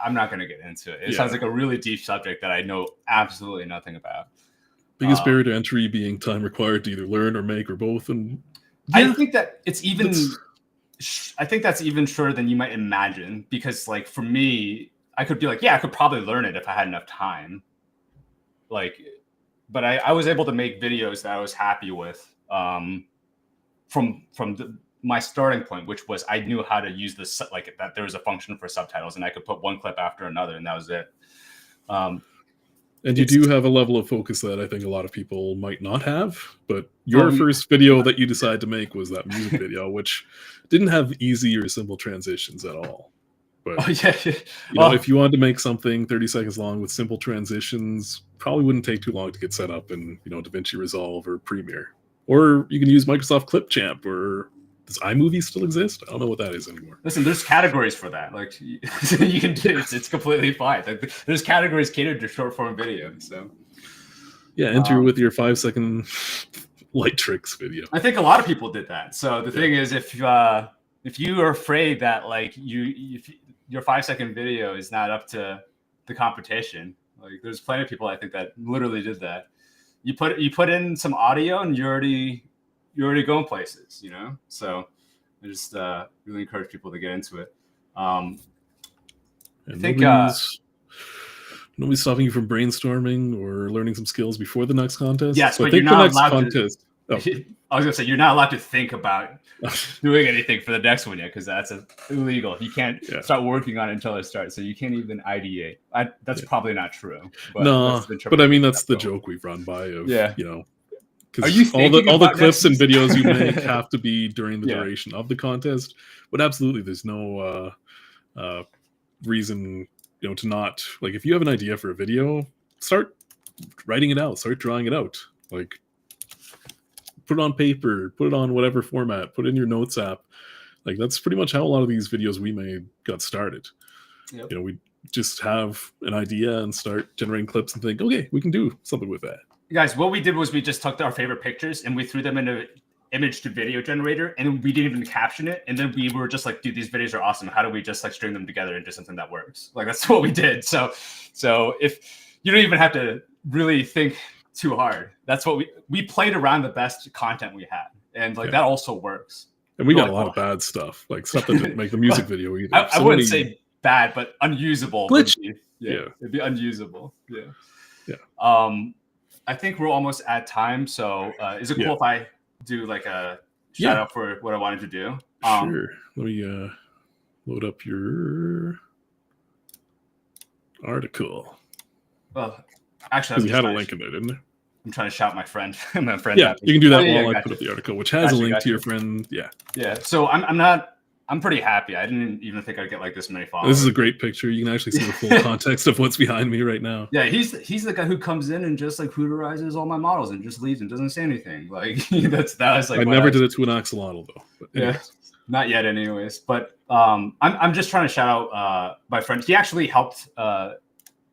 I'm not gonna get into it. It sounds like a really deep subject that I know absolutely nothing about. Biggest barrier to entry being time required to either learn or make or both. And I think that it's even. I think that's even shorter than you might imagine because, like, for me, I could be like, yeah, I could probably learn it if I had enough time. Like, but I was able to make videos that I was happy with from my starting point, which was I knew how to use this, like that there was a function for subtitles and I could put one clip after another and that was it. And you do have a level of focus that I think a lot of people might not have, but your first video that you decided to make was that music video, which didn't have easy or simple transitions at all. But you know, if you wanted to make something 30 seconds long with simple transitions, probably wouldn't take too long to get set up in, you know, DaVinci Resolve or Premiere. Or you can use Microsoft Clipchamp, or does iMovie still exist? I don't know what that is anymore. Listen, there's categories for that. Like you can do it's completely fine. Like, there's categories catered to short form video. So yeah, enter with your 5-second light tricks video. I think a lot of people did that. So the thing is, if you are afraid that like if your 5-second video is not up to the competition, like there's plenty of people I think that literally did that. You put in some audio and you're already going places, you know? So I just really encourage people to get into it. I think nobody's stopping you from brainstorming or learning some skills before the next contest. Yes, but you're not allowed to. I was gonna say you're not allowed to think about doing anything for the next one yet because that's illegal. You can't start working on it until it starts, so you can't even ideate. That's probably not true. But no, but I mean that's the joke we've run by of you know. Because all the clips and videos you make have to be during the duration of the contest. But absolutely, there's no reason, you know, to not, like, if you have an idea for a video, start writing it out, start drawing it out. Like, put it on paper, put it on whatever format, put it in your notes app. Like, that's pretty much how a lot of these videos we made got started. You know, we just have an idea and start generating clips and think, okay, we can do something with that. Guys, what we did was we just took our favorite pictures and we threw them into image to video generator and we didn't even caption it. And then we were just like, dude, these videos are awesome. How do we just like string them together into something that works? Like, that's what we did. So if you don't even have to really think too hard, that's what we played around the best content we had. And like, that also works. And we got a lot of bad stuff, like stuff that didn't make the music video either. I wouldn't say bad, but unusable. Glitch. It'd be unusable. Yeah. I think we're almost at time. So is it cool if I do like a shout out for what I wanted to do? Sure. Let me load up your article. Well, actually, we had a link in there, didn't there? I'm trying to shout my friend. My friend. Yeah, you can do that while I put up the article, which has a link to your friend. Yeah. So I'm pretty happy. I didn't even think I'd get like this many followers. This is a great picture. You can actually see the full context of what's behind me right now. Yeah, he's the guy who comes in and just like hooterizes all my models and just leaves and doesn't say anything. Like that was like I never did it to an axolotl though. But not yet, anyways. But I'm just trying to shout out my friend. He actually helped.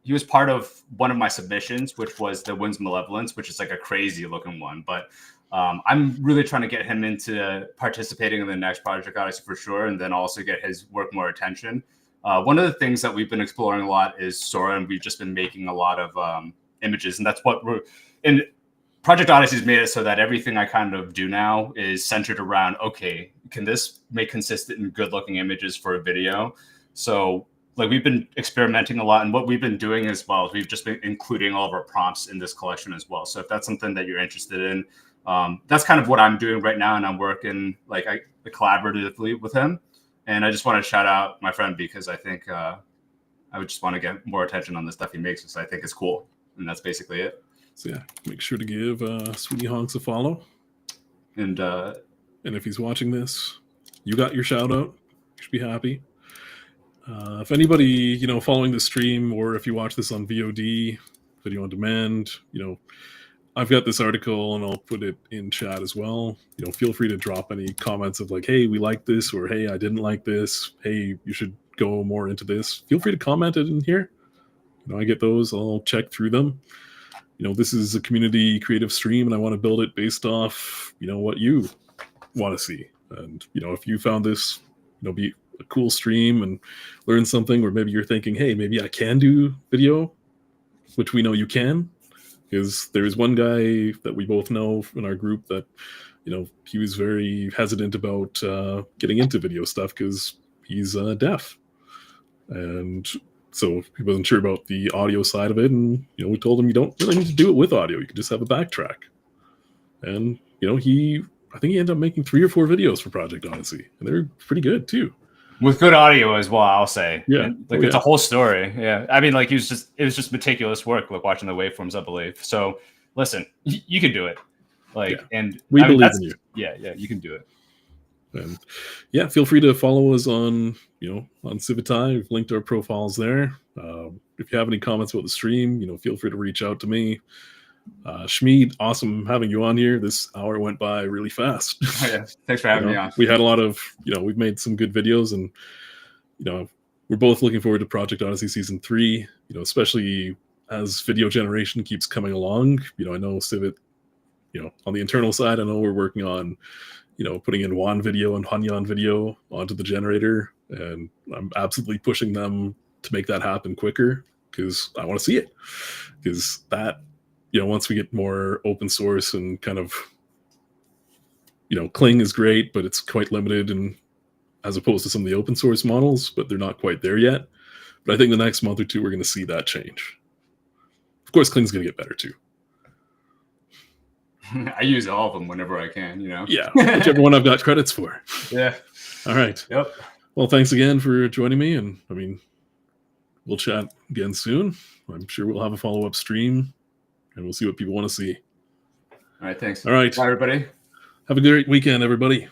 He was part of one of my submissions, which was the Wind's Malevolence, which is like a crazy looking one, but. I'm really trying to get him into participating in the next Project Odyssey for sure, and then also get his work more attention. One of the things that we've been exploring a lot is Sora, and we've just been making a lot of images, and that's what we're. And Project Odyssey has made it so that everything I kind of do now is centered around, okay, can this make consistent and good-looking images for a video? So, like, we've been experimenting a lot, and what we've been doing as well is we've just been including all of our prompts in this collection as well. So, if that's something that you're interested in. That's kind of what I'm doing right now, and I'm working like collaboratively with him. And I just want to shout out my friend because I think I would just want to get more attention on the stuff he makes, because I think it's cool. And that's basically it. So yeah, make sure to give Sweetie Honks a follow. And if he's watching this, you got your shout out. You should be happy. If anybody, you know, following the stream, or if you watch this on VOD, video on demand, you know, I've got this article and I'll put it in chat as well. You know, feel free to drop any comments of like, hey, we like this, or hey, I didn't like this. Hey, you should go more into this. Feel free to comment it in here. I get those. I'll check through them. This is a community creative stream, and I want to build it based off, what you want to see. And, if you found this, be a cool stream and learn something, or maybe you're thinking, hey, maybe I can do video, which we know you can, because there's one guy that we both know in our group that, he was very hesitant about getting into video stuff because he's deaf. And so he wasn't sure about the audio side of it. And, we told him you don't really need to do it with audio. You can just have a backtrack. And, I think he ended up making 3 or 4 videos for Project Odyssey. And they're pretty good, too. With good audio as well, I'll say. Yeah. And, it's a whole story. Yeah. I mean, it was just meticulous work, watching the waveforms, I believe. So listen, you can do it. And we believe in you. Yeah, you can do it. And yeah, feel free to follow us on Civitai. We've linked our profiles there. If you have any comments about the stream, feel free to reach out to me. Schmede, awesome having you on here. This hour went by really fast. Yeah, thanks for having me on. We had a lot of, we've made some good videos, and we're both looking forward to Project Odyssey Season 3. Especially as video generation keeps coming along. I know Civit, on the internal side, I know we're working on putting in WAN video and Hanyan video onto the generator, and I'm absolutely pushing them to make that happen quicker because I want to see it. Because that, once we get more open source and kind of, Cling is great, but it's quite limited, and as opposed to some of the open source models, but they're not quite there yet. But I think the next month or two, we're going to see that change. Of course, Cling's going to get better too. I use all of them whenever I can, Yeah, whichever one I've got credits for. Yeah. All right. Yep. Well, thanks again for joining me, and we'll chat again soon. I'm sure we'll have a follow-up stream, and we'll see what people want to see. All right, thanks. All right. Bye, everybody. Have a great weekend, everybody.